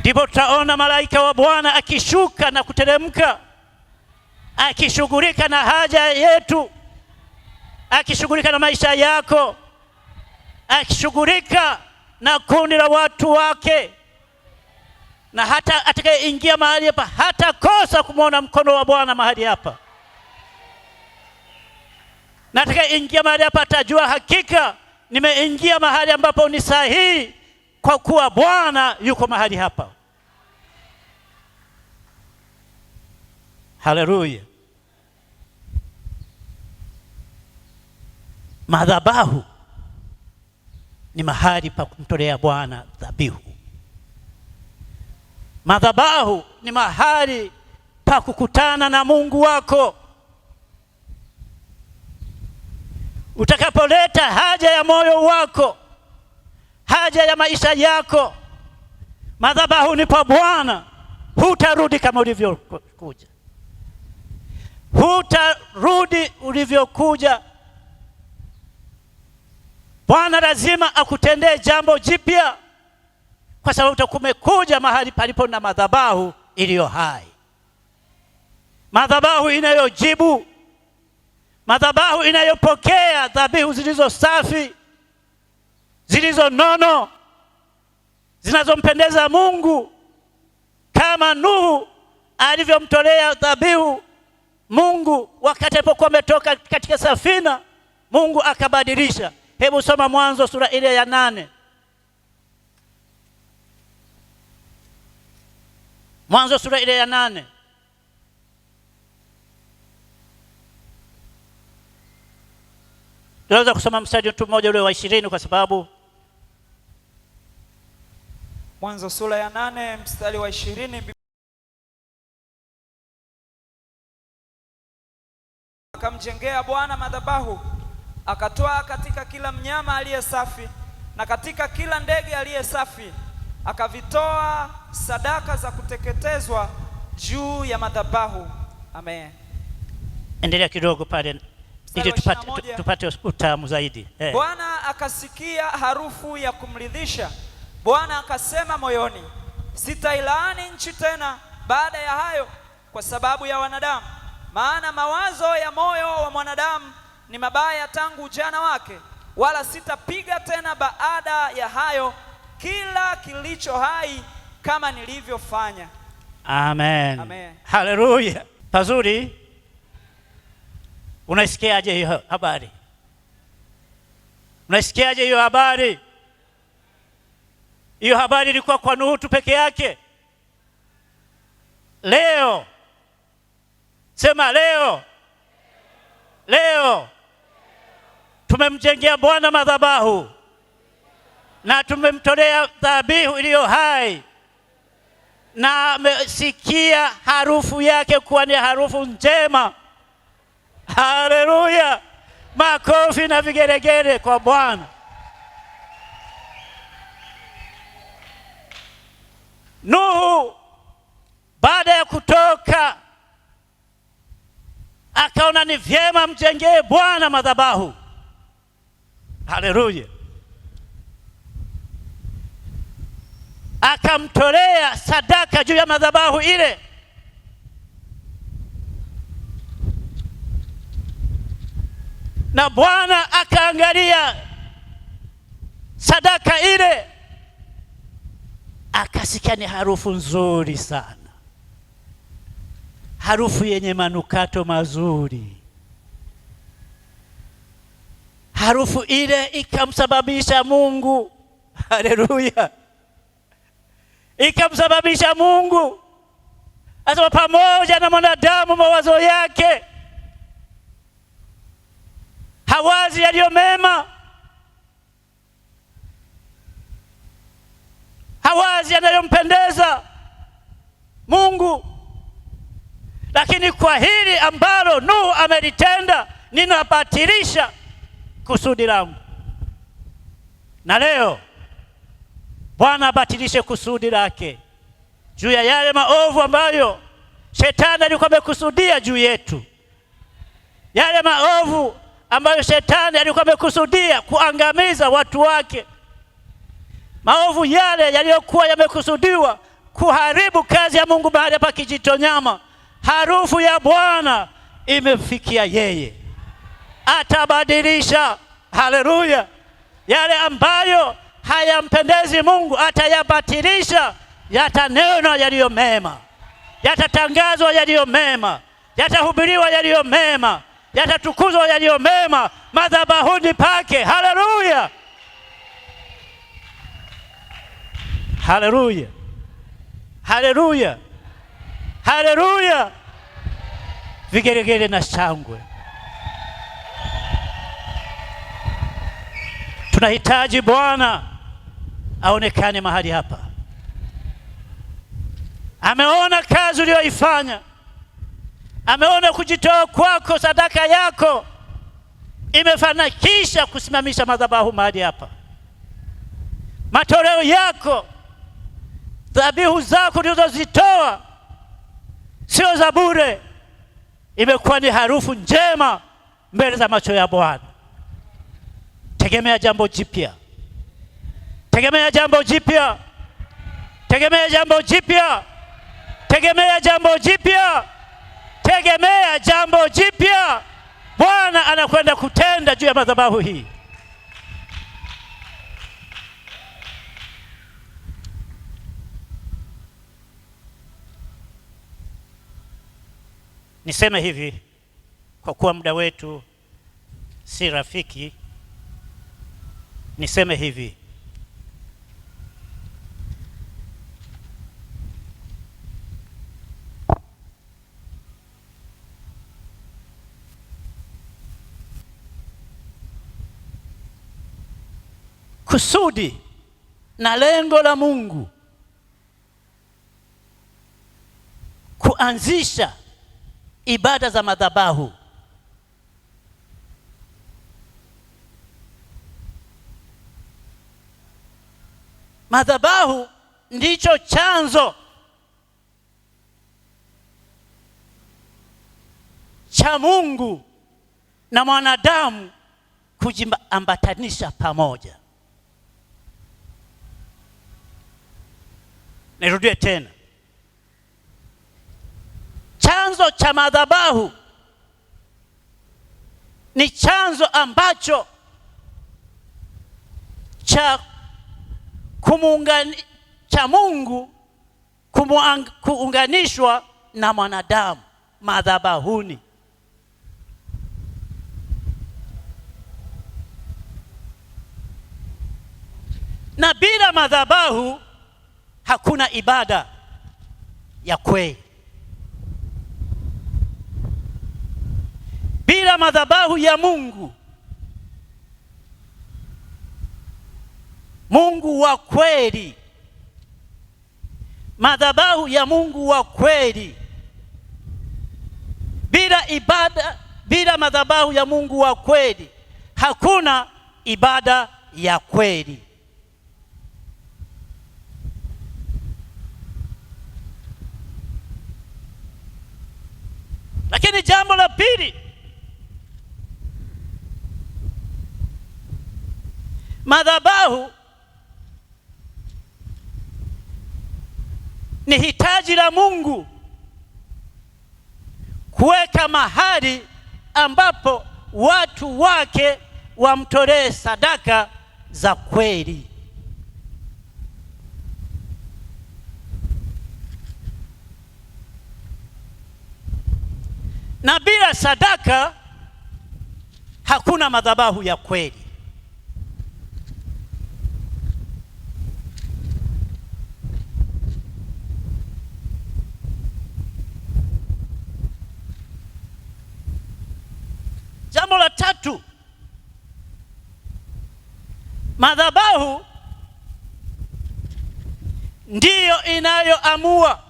Ndipo tutaona malaika wa Bwana akishuka na kuteremka, akishughulika na haja yetu, akishughulika na maisha yako, akishughulika na kundi la watu wake. Na hata atakayeingia mahali hapa hata kosa kumwona mkono wa Bwana mahali hapa. Na atakayeingia mahali hapa atajua hakika nimeingia mahali ambapo ni sahihi, kwa kuwa Bwana yuko mahali hapa. Haleluya. Madhabahu ni mahali pa kumtolea Bwana dhabihu. Madhabahu ni mahali pa kukutana na Mungu wako. Utakapoleta haja ya moyo wako, haja ya maisha yako, madhabahu ni pa Bwana, hutarudi kama ulivyokuja. Hutarudi ulivyokuja. Bwana lazima akutendee jambo jipya, kwa sababu utakumekuja mahali palipo na madhabahu iliyo hai, madhabahu inayojibu, madhabahu inayopokea dhabihu zilizo safi, zilizo nono, zinazompendeza Mungu, kama Nuhu alivyomtolea dhabihu Mungu wakati alipokuwa ametoka katika safina. Mungu akabadilisha. Hebu soma Mwanzo sura ile ya 8. Mwanzo sura ile ya 8. Tunaweza kusoma mstari tu mmoja ule wa 20 kwa sababu Mwanzo sura ya 8 mstari wa 20. Akamjengea Bwana madhabahu, akatoa katika kila mnyama aliye safi na katika kila ndege aliye safi, akavitoa sadaka za kuteketezwa juu ya madhabahu. Amen. Endelea kidogo pale ili tupate utamu zaidi. Bwana akasikia harufu ya kumridhisha. Bwana akasema moyoni, sitailaani nchi tena baada ya hayo kwa sababu ya wanadamu, maana mawazo ya moyo wa mwanadamu ni mabaya tangu ujana wake, wala sitapiga tena baada ya hayo kila kilicho hai kama nilivyofanya. Amen. Amen. Haleluya. Pazuri. Unasikiaje hiyo habari? Unasikiaje hiyo habari? Hiyo habari ilikuwa kwa Nuhu tu peke yake. Leo Sema leo. Leo tumemjengea Bwana madhabahu na tumemtolea dhabihu iliyo hai, na amesikia harufu yake kuwa ni harufu njema. Haleluya! Makofi na vigeregere kwa Bwana. Nuhu baada ya kutoka akaona ni vyema mjengee Bwana madhabahu. Haleluya! Akamtolea sadaka juu ya madhabahu ile. Na Bwana akaangalia sadaka ile, akasikia ni harufu nzuri sana, harufu yenye manukato mazuri. Harufu ile ikamsababisha Mungu, haleluya, ikamsababisha Mungu asema pamoja na mwanadamu mawazo yake hawazi yaliyo mema, hawazi yanayompendeza Mungu, lakini kwa hili ambalo Nuhu amelitenda ninabatilisha kusudi langu. Na leo Bwana abatilishe kusudi lake juu ya yale maovu ambayo shetani alikuwa amekusudia juu yetu, yale maovu ambayo shetani alikuwa amekusudia kuangamiza watu wake, maovu yale yaliyokuwa yamekusudiwa kuharibu kazi ya Mungu mahali hapa Kijitonyama. Harufu ya Bwana imefikia yeye, atabadilisha. Haleluya! Yale ambayo hayampendezi Mungu atayabatilisha, yatanenwa yaliyo mema, yatatangazwa yaliyo mema, yatahubiriwa yaliyo mema, yatatukuzwa yaliyo mema madhabahuni pake. Haleluya! Haleluya! Haleluya! Haleluya! Vigeregere na shangwe. Tunahitaji Bwana aonekane mahali hapa. Ameona kazi uliyoifanya, ameona kujitoa kwako, sadaka yako imefanikisha kusimamisha madhabahu mahali hapa. Matoleo yako, dhabihu zako ulizozitoa sio za bure, imekuwa ni harufu njema mbele za macho ya Bwana. Tegemea jambo jipya, tegemea jambo jipya, tegemea jambo jipya, tegemea jambo jipya, tegemea jambo jipya. Bwana anakwenda kutenda juu ya madhabahu hii. Niseme hivi kwa kuwa muda wetu si rafiki, niseme hivi: kusudi na lengo la Mungu kuanzisha ibada za madhabahu madhabahu ndicho chanzo cha Mungu na mwanadamu kujiambatanisha pamoja. Nirudie tena. Chanzo cha madhabahu ni chanzo ambacho cha cha Mungu kuunganishwa na mwanadamu madhabahuni. Na bila madhabahu hakuna ibada ya kweli. bila madhabahu ya Mungu, Mungu wa kweli, madhabahu ya Mungu wa kweli, bila ibada, bila madhabahu ya Mungu wa kweli hakuna ibada ya kweli. Lakini jambo la pili, madhabahu ni hitaji la Mungu kuweka mahali ambapo watu wake wamtolee sadaka za kweli. Na bila sadaka hakuna madhabahu ya kweli. Jambo la tatu, madhabahu ndiyo inayoamua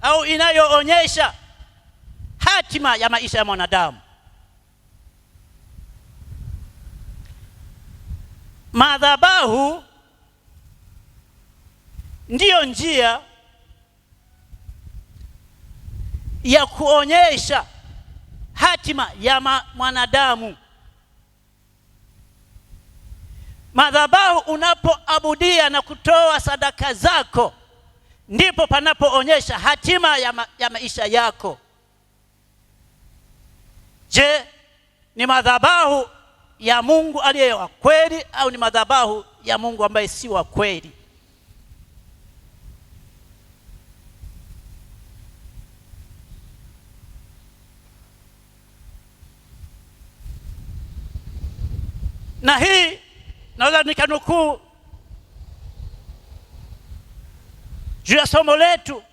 au inayoonyesha hatima ya maisha ya mwanadamu. Madhabahu ndiyo njia ya kuonyesha hatima ya mwanadamu. Madhabahu unapoabudia na kutoa sadaka zako, ndipo panapoonyesha hatima ya maisha yako. Je, ni madhabahu ya Mungu aliye wa kweli au ni madhabahu ya Mungu ambaye si wa kweli? Na hii naweza nikanukuu juu ya somo letu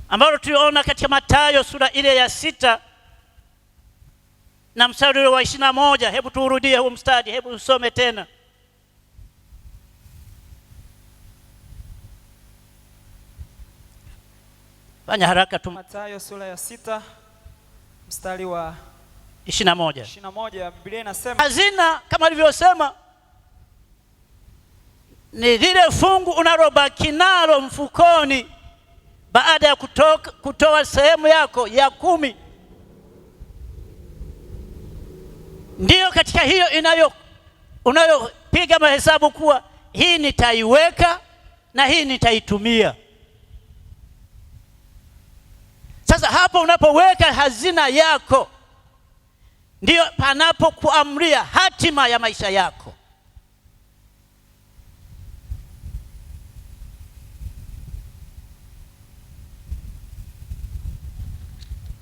ambalo tuliona katika Mathayo sura ile ya 6 na mstari wa 21. Hebu tuurudie huo mstari, hebu usome tena. Fanya haraka tu. Mathayo sura ya 6 mstari wa 21. Biblia inasema, hazina kama alivyosema ni lile fungu unalobaki nalo mfukoni baada ya kutoa sehemu yako ya 10. Ndiyo katika hiyo unayopiga mahesabu kuwa hii nitaiweka na hii nitaitumia. Sasa hapo unapoweka hazina yako, ndiyo panapokuamria hatima ya maisha yako.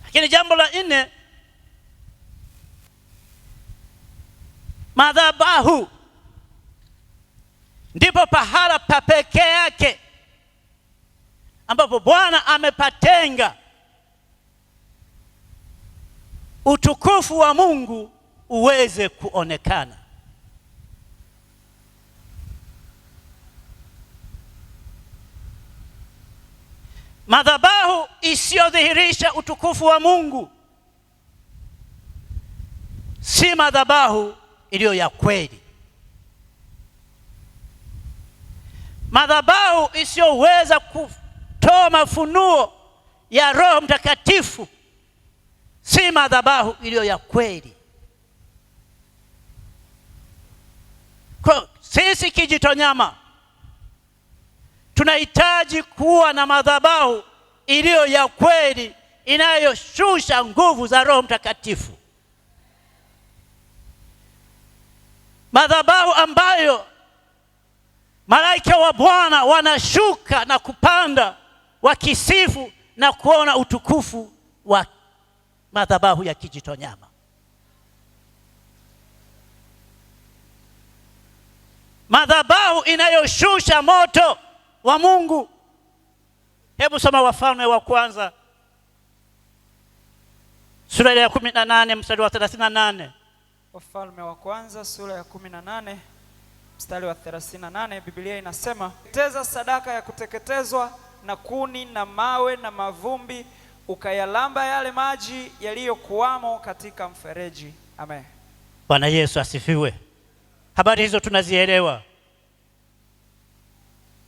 Lakini jambo la 4, madhabahu ndipo pahala pa pekee yake ambapo Bwana amepatenga utukufu wa Mungu uweze kuonekana. Madhabahu isiyodhihirisha utukufu wa Mungu si madhabahu iliyo ya kweli. Madhabahu isiyoweza kutoa mafunuo ya Roho Mtakatifu si madhabahu iliyo ya kweli. Kwa sisi Kijitonyama tunahitaji kuwa na madhabahu iliyo ya kweli, inayoshusha nguvu za Roho Mtakatifu. Madhabahu ambayo malaika wa Bwana wanashuka na kupanda wakisifu na kuona utukufu wa madhabahu ya Kijitonyama. Madhabahu inayoshusha moto wa Mungu. Hebu soma Wafalme wa kwanza sura ya 18 mstari wa 38. Wafalme wa kwanza sura ya 18 mstari wa 38, Biblia inasema, teketeza sadaka ya kuteketezwa na kuni na mawe na mavumbi, ukayalamba yale maji yaliyokuwamo katika mfereji. Amen. Bwana Yesu asifiwe. Habari hizo tunazielewa.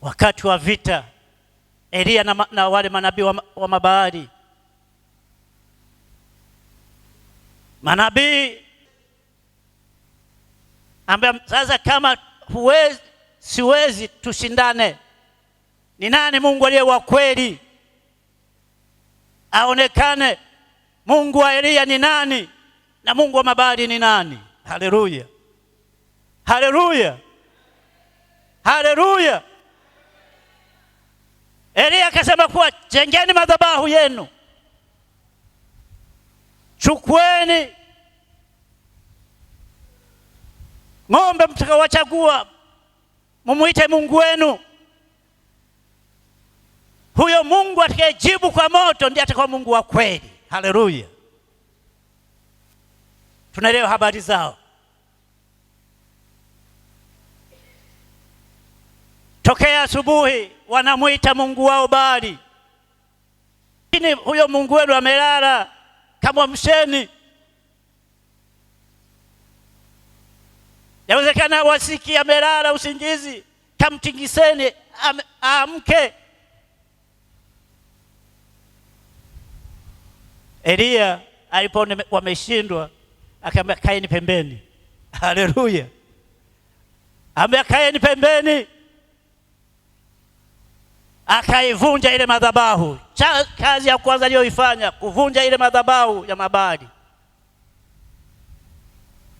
Wakati wa vita, Elia na wale manabii wa Mabaali, manabii ambaye sasa kama siwezi tushindane, ni nani Mungu aliye wa kweli aonekane? Mungu wa Elia ni nani na Mungu wa Mabaali ni nani? Haleluya, haleluya, haleluya. Elia akasema kuwa jengeni madhabahu yenu, chukweni ng'ombe mtakawachagua, mumuite Mungu wenu. Huyo Mungu atakayejibu kwa moto ndiye atakuwa Mungu wa kweli. Haleluya. Tunaelewa habari zao. Tokea asubuhi wanamuita Mungu wao Baali, lakini huyo Mungu wenu amelala, kamwamsheni. Yawezekana wasiki amelala usingizi, kamtingiseni aamke. Elia alipoona wameshindwa, akamwambia kaeni pembeni. Haleluya. Ambaye kaeni pembeni, akaivunja ile madhabahu. Kazi ya kwanza aliyoifanya kuvunja ile madhabahu ya Mabaali,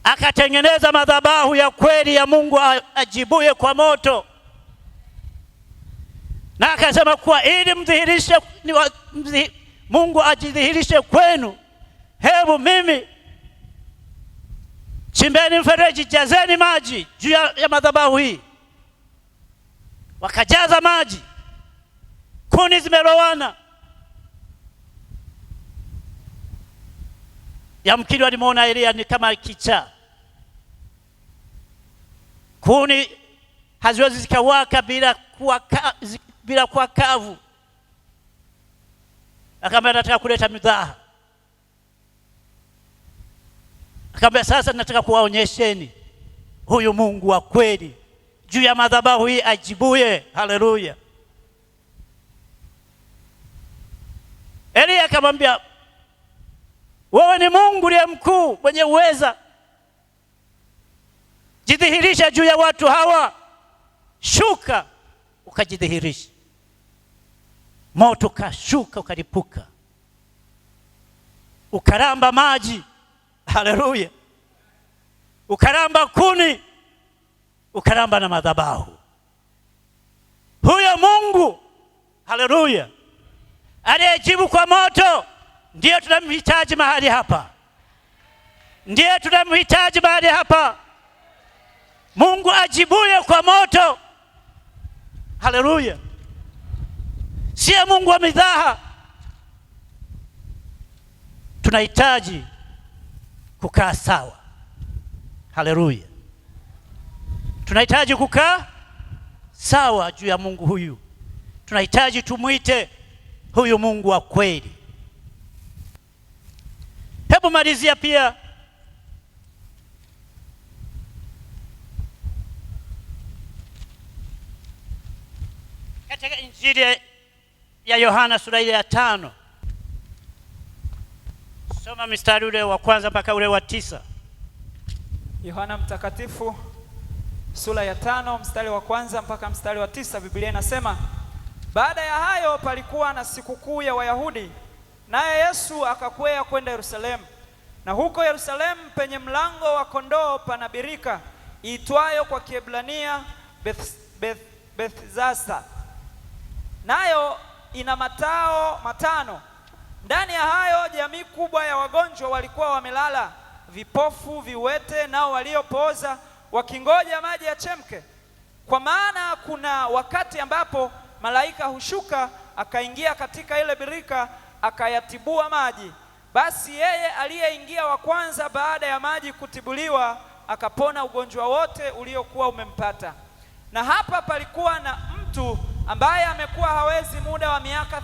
akatengeneza madhabahu ya kweli ya Mungu ajibuye kwa moto, na akasema kuwa ili mdhihirishe Mungu ajidhihirishe kwenu, hebu mimi chimbeni mfereji, jazeni maji juu ya madhabahu hii. Wakajaza maji, kuni zimelowana. Yamkini walimuona Elia ni kama kichaa. Kuni haziwezi zikawaka bila kuwa kavu. Akamwambia nataka kuleta midhaha. Akamwambia sasa nataka kuwaonyesheni huyu Mungu wa kweli juu ya madhabahu hii ajibuye. Haleluya. Elia akamwambia, wewe ni Mungu uliye mkuu mwenye uweza, jidhihirisha juu ya watu hawa, shuka ukajidhihirisha. Moto kashuka ukalipuka, ukaramba maji. Haleluya. Ukaramba kuni, ukaramba na madhabahu. Huyo Mungu, haleluya, aliyejibu kwa moto, ndiye tunamhitaji mahali hapa. Ndiye tunamhitaji mahali hapa. Mungu ajibuye kwa moto. Haleluya. Sio Mungu wa midhaha. Tunahitaji kukaa sawa. Haleluya. Tunahitaji kukaa sawa juu ya Mungu huyu. Tunahitaji tumuite huyu Mungu wa kweli. Hebu malizia pia katika Injili ya Yohana sura ya 5. Soma mstari ule wa kwanza mpaka ule wa 9. Yohana mtakatifu sura ya 5 mstari wa kwanza mpaka mstari wa 9, Biblia inasema, baada ya hayo palikuwa na sikukuu ya Wayahudi, naye Yesu akakwea kwenda Yerusalemu. Na huko Yerusalemu penye mlango wa kondoo pana birika iitwayo kwa Kiebrania Bethzatha, nayo ina matao matano. Ndani ya hayo jamii kubwa ya wagonjwa walikuwa wamelala, vipofu, viwete, nao waliopooza, wakingoja maji yachemke. Kwa maana kuna wakati ambapo malaika hushuka akaingia katika ile birika akayatibua maji. Basi yeye aliyeingia wa kwanza baada ya maji kutibuliwa akapona ugonjwa wote uliokuwa umempata. Na hapa palikuwa na mtu ambaye amekuwa hawezi muda wa miaka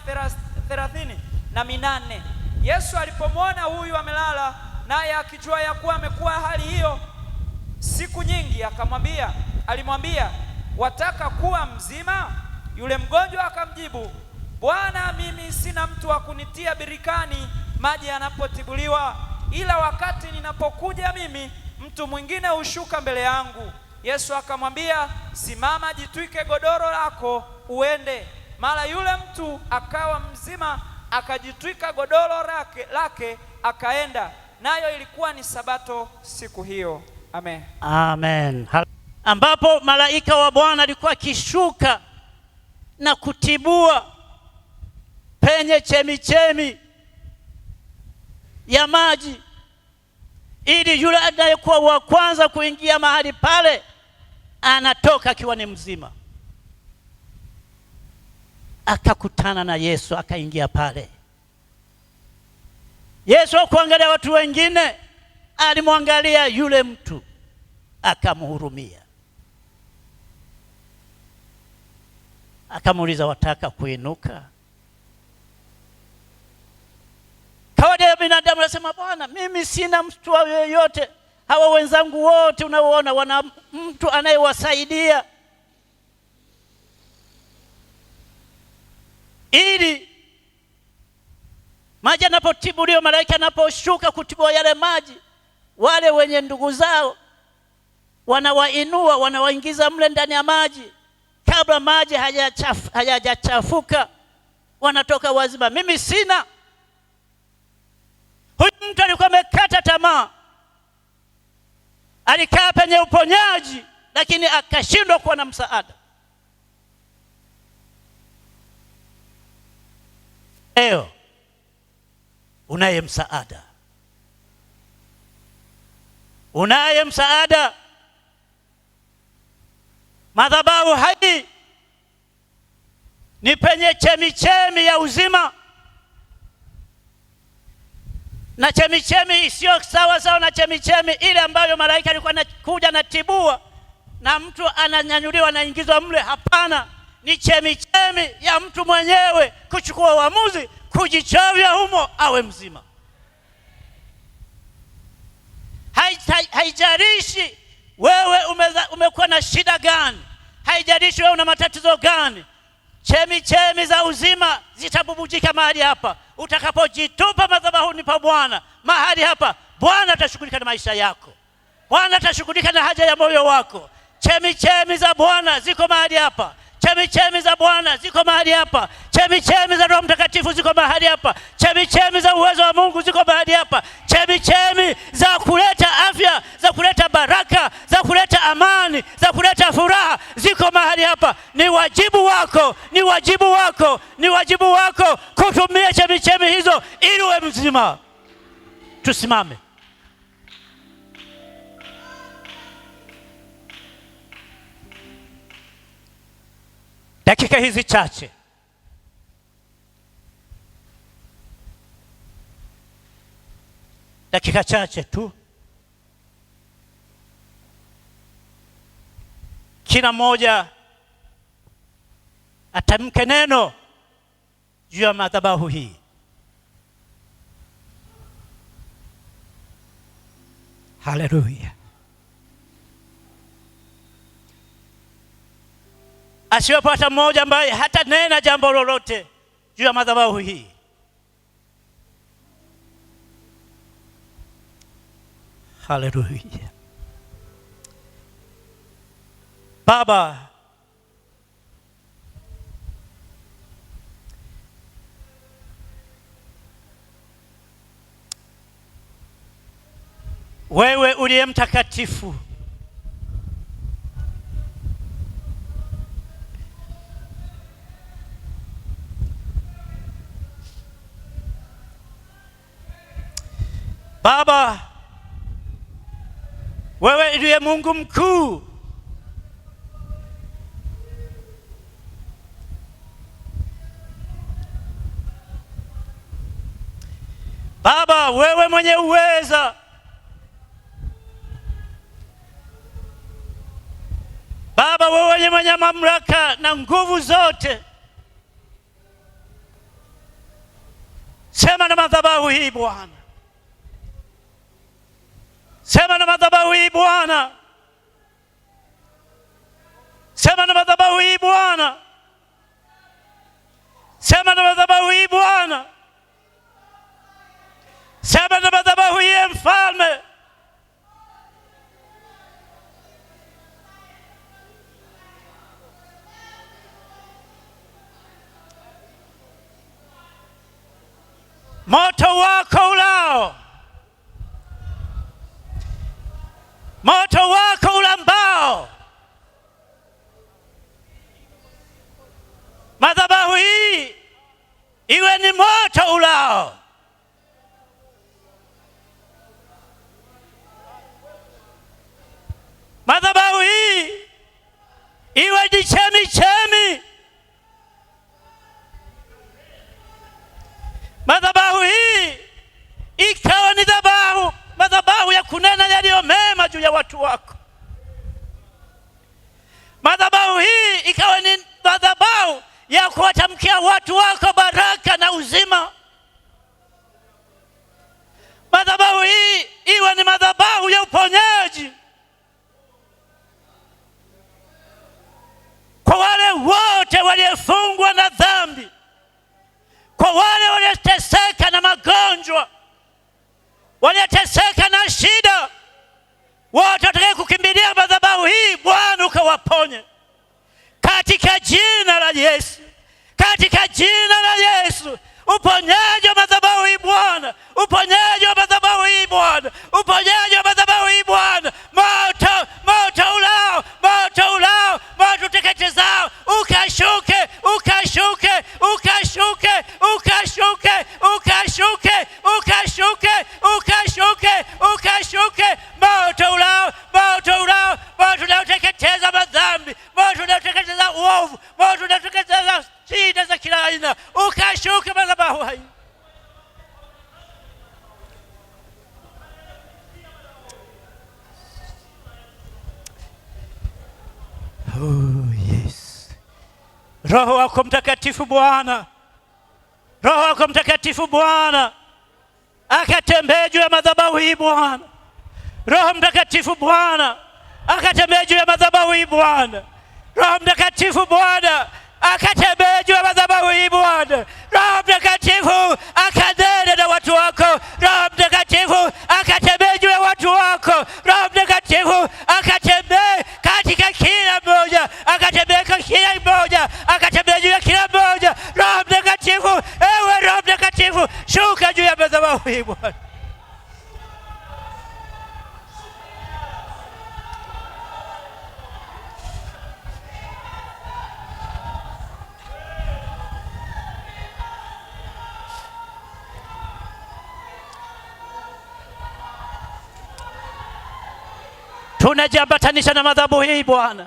38. Yesu alipomwona huyu amelala, naye akijua ya kuwa amekuwa hali hiyo siku nyingi, alimwambia, wataka kuwa mzima? Yule mgonjwa akamjibu, Bwana, mimi sina mtu wa kunitia birikani maji yanapotibuliwa, ila wakati ninapokuja mimi, mtu mwingine hushuka mbele yangu. Yesu akamwambia, simama, jitwike godoro lako uende. Mara yule mtu akawa mzima, akajitwika godoro lake akaenda. Nayo ilikuwa ni Sabato siku hiyo. Amen. Amen. Ambapo malaika wa Bwana alikuwa akishuka na kutibua penye chemichemi ya maji, ili yule anayekuwa wa kwanza kuingia mahali pale anatoka akiwa ni mzima. Akakutana na Yesu, akaingia pale. Yesu hakuangalia watu wengine, alimwangalia yule mtu, akamhurumia. Akamuuliza, wataka kuinuka? Kawaida ya binadamu anasema, Bwana, mimi sina mtu yeyote. Hawa wenzangu wote unaoona wana mtu anayewasaidia, ili maji yanapotibuliwa, malaika anaposhuka kutibua yale maji, wale wenye ndugu zao wanawainua, wanawaingiza mle ndani ya maji. Kabla maji hayajachafuka, wanatoka wazima. Mimi sina. Huyu mtu alikuwa amekata tamaa, alikaa penye uponyaji, lakini akashindwa kuwa na msaada. Leo unaye msaada, unaye msaada. Madhabahu hai ni penye chemichemi ya uzima, na chemichemi isiyo sawa sawa na chemichemi ile ambayo malaika alikuwa anakuja na tibua na mtu ananyanyuliwa na ingizwa mle. Hapana, ni chemichemi ya mtu mwenyewe kuchukua uamuzi, kujichavya humo awe mzima. Haijalishi wewe umekuwa na shida gani, haijalishi wewe una matatizo gani, chemichemi za uzima zitabubujika mahali hapa. Utakapojitupa madhabahuni pa Bwana, mahali hapa, Bwana atashughulika na maisha yako. Bwana atashughulika na haja ya moyo wako. Chemichemi za Bwana ziko mahali hapa. Chemichemi za Bwana ziko mahali hapa. Chemichemi za Roho Mtakatifu ziko mahali hapa. Chemichemi za uwezo wa Mungu ziko mahali hapa. Chemichemi za kuleta afya, za kuleta baraka, za kuleta amani, za kuleta furaha ziko mahali hapa. Ni wajibu wako, ni wajibu wako, ni wajibu wako kutumia chemichemi hizo ili uwe mzima. Tusimame. Dakika hizi chache, dakika chache tu, kila mmoja atamke neno juu ya madhabahu hii. Haleluya. Asiwepo hata mmoja ambaye hata nena jambo lolote juu ya madhabahu hii. Haleluya. Baba, wewe uliye mtakatifu, Baba, wewe ndiye Mungu mkuu. Baba, wewe mwenye uweza. Baba, wewe mwenye mamlaka na nguvu zote, sema na madhabahu hii Bwana, sema na madhabahu hii Bwana, sema na madhabahu hii Bwana, sema na madhabahu hii Bwana, sema na madhabahu hii Mfalme. Moto wako ulao, moto wako ulambao, madhabahu hii iwe ni moto ulao. Madhabahu hii iwe ni chemichemi. Madhabahu hii ikawa ni madhabahu ya kunena yaliyo mema juu ya watu wako. Madhabahu hii ikawa ni madhabahu ya kuwatamkia watu wako baraka na uzima. Madhabahu hii iwe ni madhabahu ya uponyaji kwa wale wote waliofungwa na dhambi, kwa wale walioteseka na magonjwa, walioteseka na shida, wote watakaye kukimbilia madhabahu hii Bwana ukawaponye katika jina la Yesu, katika jina la Yesu. Uponyaji wa madhabahu hii Bwana, uponyaji wa madhabahu hii Bwana, uponyaji wa madhabahu hii Bwana. Moto, moto ulao, moto ulao, moto uteketezao, ukashuke, ukashuke, ukashuke, ukashuke, ukashuke, ukashuke, ukashuke, ukashuke. Moto ulao, moto ulao, moto unaoteketeza madhambi, moto unaoteketeza uovu, moto unaoteketeza shida za kila aina, ukashuke madhabahu hii. Oh, yes. Roho wako Mtakatifu Bwana, Roho wako Mtakatifu Bwana akatembee juu ya madhabahu hii Bwana. Roho Mtakatifu Bwana akatembee juu ya madhabahu hii Bwana. Roho Mtakatifu Bwana akatembee juu ya madhabahu hii Bwana. Roho Mtakatifu akanene na watu wako. Roho Mtakatifu akatembee juu ya watu wako. Roho Mtakatifu akatembee katika kila mmoja, akatembee kwa kila mmoja, akatembee juu ya kila mmoja. Roho Mtakatifu, ewe Roho Mtakatifu, shuka juu ya madhabahu hii Bwana. Tunajiambatanisha na madhabahu hii Bwana,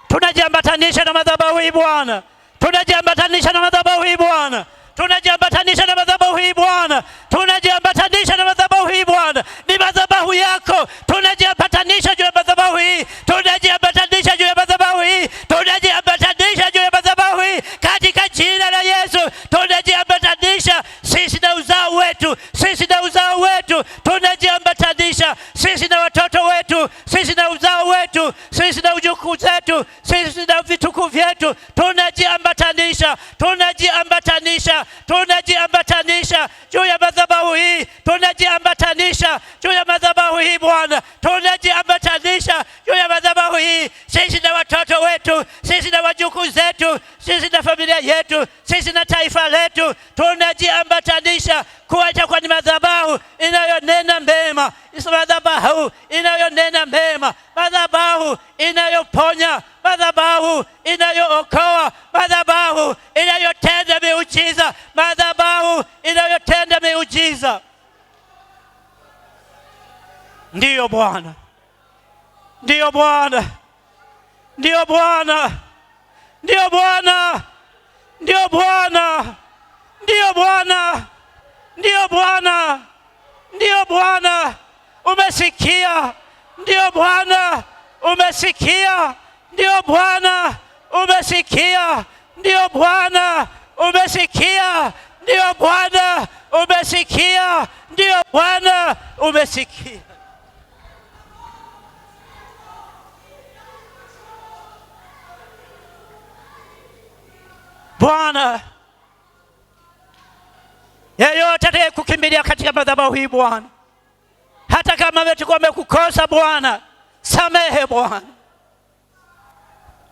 tunajiambatanisha na madhabahu hii Bwana, tunajiambatanisha na madhabahu hii Bwana, tunajiambatanisha na madhabahu hii Bwana, tunajiambatanisha na madhabahu hii Bwana. Ni madhabahu yako, tunajiambatanisha juu ya madhabahu hii, tunajiambatanisha juu ya madhabahu hii, tunajiambatanisha juu ya madhabahu hii katika jina la Yesu. Tunajiambatanisha sisi na uzao wetu, sisi na uzao wetu, tunajiambatanisha sisi na watoto wetu, sisi na uzao wetu, sisi na ujukuu zetu, sisi na vitukuu vyetu, tunajiambatanisha, tunajiambatanisha, tunajiambatanisha juu ya madhabahu hii, tunajiambatanisha juu ya madhabahu hii Bwana, tunajiambatanisha juu ya madhabahu hii, sisi na watoto wetu, sisi na wajukuu zetu, sisi na familia yetu, sisi na taifa letu, tunajiambatanisha kuacha kwa ni madhabahu inayonena mema, madhabahu inayonena mema, madhabahu inayoponya, madhabahu inayookoa, madhabahu inayotenda miujiza, madhabahu inayotenda miujiza. Ndiyo Bwana, ndiyo Bwana, ndiyo Bwana, ndiyo Bwana, ndiyo Bwana, ndiyo Bwana, ndiyo Bwana, Ndio Bwana, umesikia. Ndio Bwana, umesikia. Ndio Bwana, umesikia. Ndio Bwana, umesikia. Ndio Bwana, umesikia. Ndio Bwana, umesikia. Bwana, yeyote atakaye kukimbilia katika madhabahu hii Bwana, hata kama wamekukosa Bwana, samehe Bwana.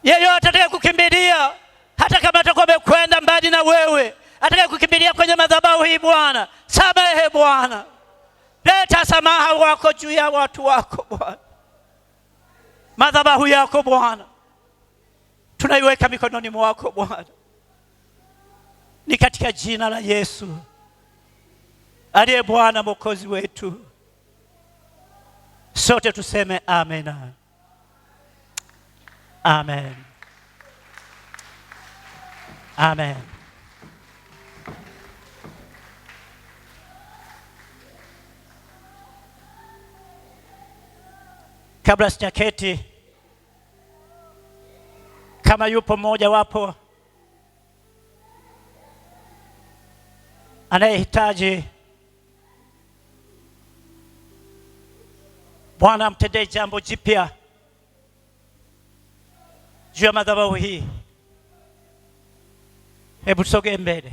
Yeyote atakaye kukimbilia, hata kama atakuwa amekwenda mbali na wewe, atakaye kukimbilia kwenye madhabahu hii Bwana, samehe Bwana. Leta samaha wako juu ya watu wako Bwana. Madhabahu yako Bwana tunaiweka mikononi mwako Bwana, ni katika jina la Yesu aliye Bwana Mwokozi wetu. Sote tuseme amen. Amen. Amen. Kabla sijaketi, kama yupo mmoja wapo anayehitaji Bwana amtendee jambo jipya juu ya madhabahu hii, hebu sogea mbele.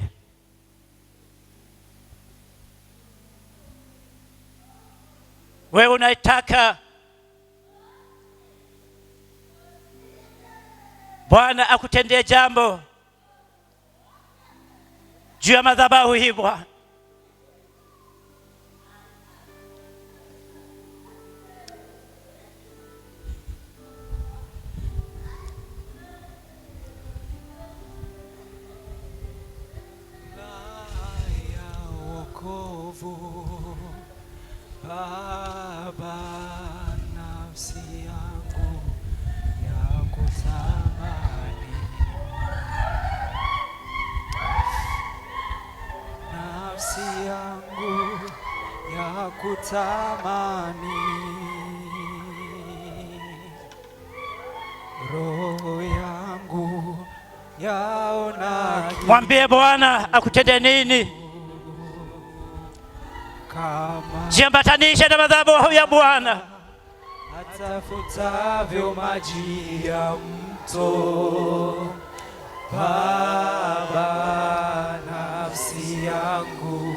Wewe unaitaka Bwana akutendee jambo juu ya madhabahu hii Bwana, Baba, nafsi yangu ya kutamani, nafsi yangu ya kutamani, roho yangu yaona. Mwambie Bwana akutendee nini. Jiambatanishe na madhabahu ya Bwana. Atafutavyo maji ya mto, Baba, nafsi yangu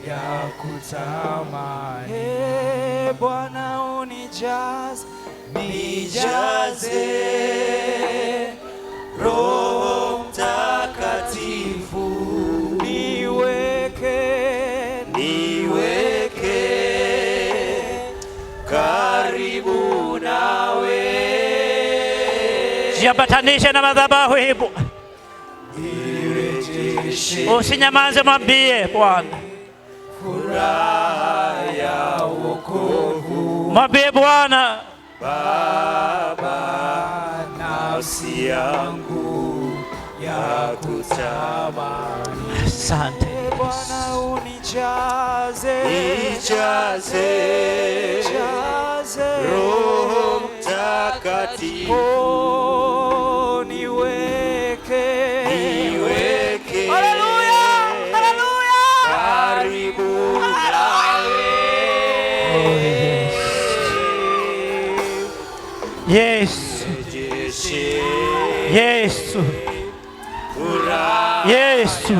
ya kutamani. Bwana unijaze, nijaze Roho Mtakatifu, karibu nawe. Jiambatanishe na madhabahu hii. Usinyamaze, mwambie Bwana. Furaha ya wokovu, mwambie Bwana. Baba, nafsi yangu ya kutamani. Asante Bwana unijaze, nijaze Roho Mtakatifu, niweke haleluya, haleluya, karibu nawe. Yesu, Yesu, Yesu,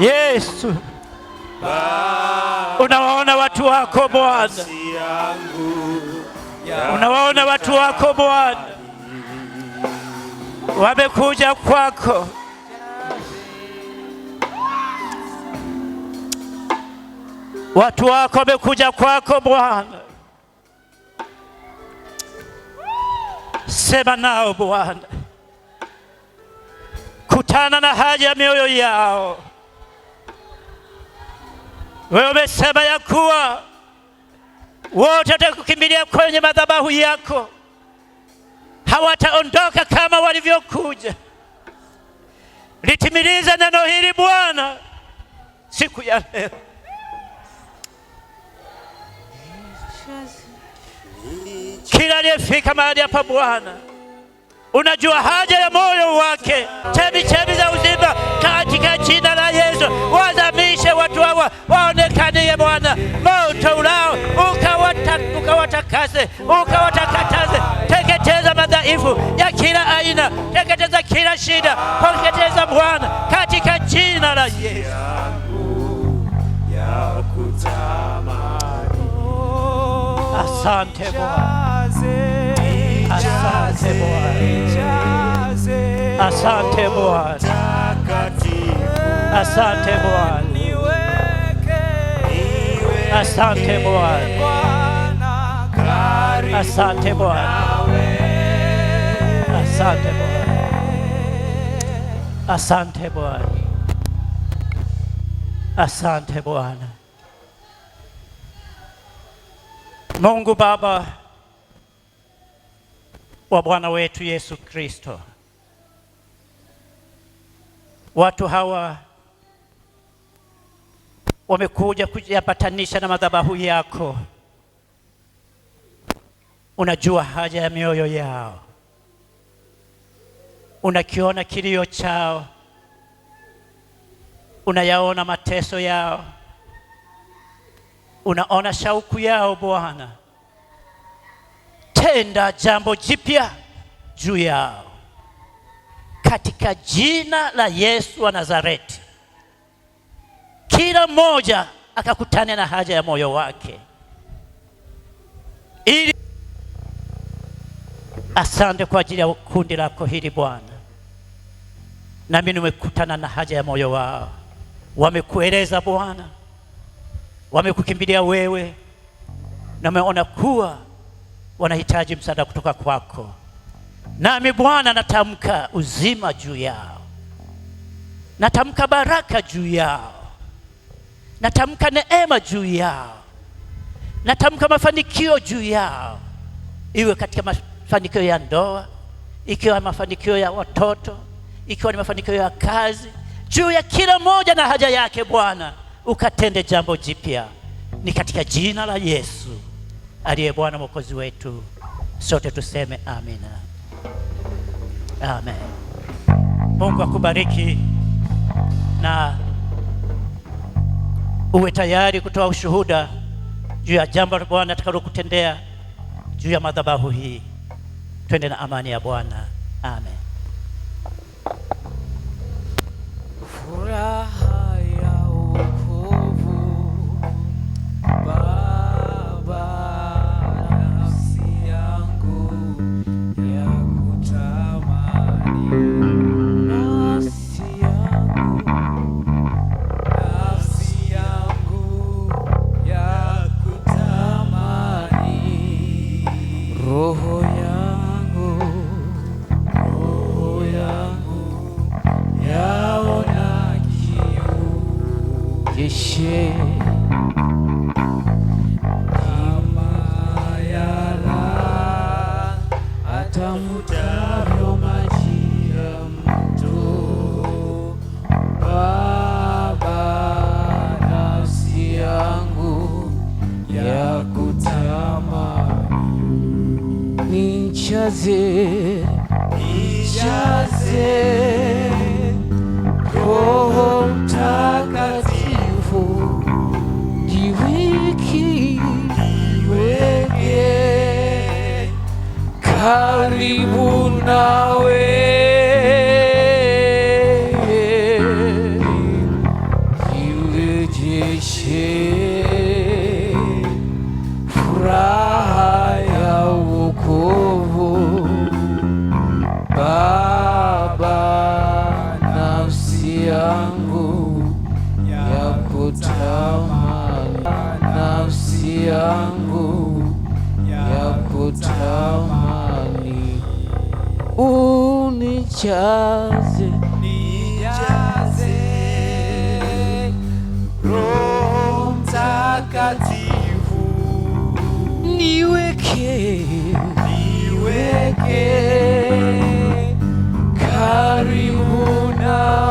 Yesu. Unawaona watu wako Bwana, unawaona watu wako Bwana, wamekuja kwako. Watu wako wamekuja kwako Bwana, sema nao Bwana, kutana na haja ya mioyo yao. Wewe umesema ya kuwa wote watakukimbilia kwenye madhabahu yako, hawataondoka kama walivyokuja. Litimiliza neno hili Bwana siku ya leo. Kila aliyefika mahali hapa Bwana, unajua haja ya moyo wake. Chemichemi za uzima katika jina la Yesu, wazamishe watu hawa waonekanie Bwana moto ulao, ukawatakase, ukawatakataze. Teketeza madhaifu ya kila aina, teketeza kila shida, teketeza Bwana katika jina la Yesu. Asante Bwana, asante Bwana, asante Bwana, asante Bwana, asante Bwana, asante Bwana, asante Bwana, asante Bwana, asante Bwana. Mungu Baba wa Bwana wetu Yesu Kristo, watu hawa wamekuja kujipatanisha na madhabahu yako. Unajua haja ya mioyo yao, unakiona kilio chao, unayaona mateso yao, unaona shauku yao Bwana. Tenda jambo jipya juu yao katika jina la Yesu wa Nazareti. Kila mmoja akakutane na haja ya moyo wake. Asante kwa ajili ya kundi lako hili Bwana. Nami nimekutana na haja ya moyo wao. Wamekueleza Bwana, wamekukimbilia wewe, na wameona kuwa wanahitaji msaada kutoka kwako. Nami Bwana natamka uzima juu yao, natamka baraka juu yao, natamka neema juu yao, natamka mafanikio juu yao, iwe katika mafanikio ya ndoa, ikiwa mafanikio ya watoto, ikiwa ni mafanikio ya kazi, juu ya kila mmoja na haja yake Bwana, ukatende jambo jipya. Ni katika jina la Yesu aliye Bwana Mwokozi wetu, sote tuseme amina. Amen. Mungu akubariki na uwe tayari kutoa ushuhuda juu ya jambo la Bwana atakalokutendea juu ya madhabahu hii. Twende na amani ya Bwana. Amen. Furaha ya wokovu Baba, nafsi yangu ya kutamani, nafsi yangu ya kutamani, roho yangu yaona kiu kishe atamutavyo maji ya mto. Baba, nafsi yangu ya kutamani, nijaze Roho Mtakatifu, niweke karibu nawe, nirejeshe furaha ya wokovu Baba, nafsi yangu ya kutamani, nafsi yangu ya kutamani, unijaze Roho Mtakatifu, niweke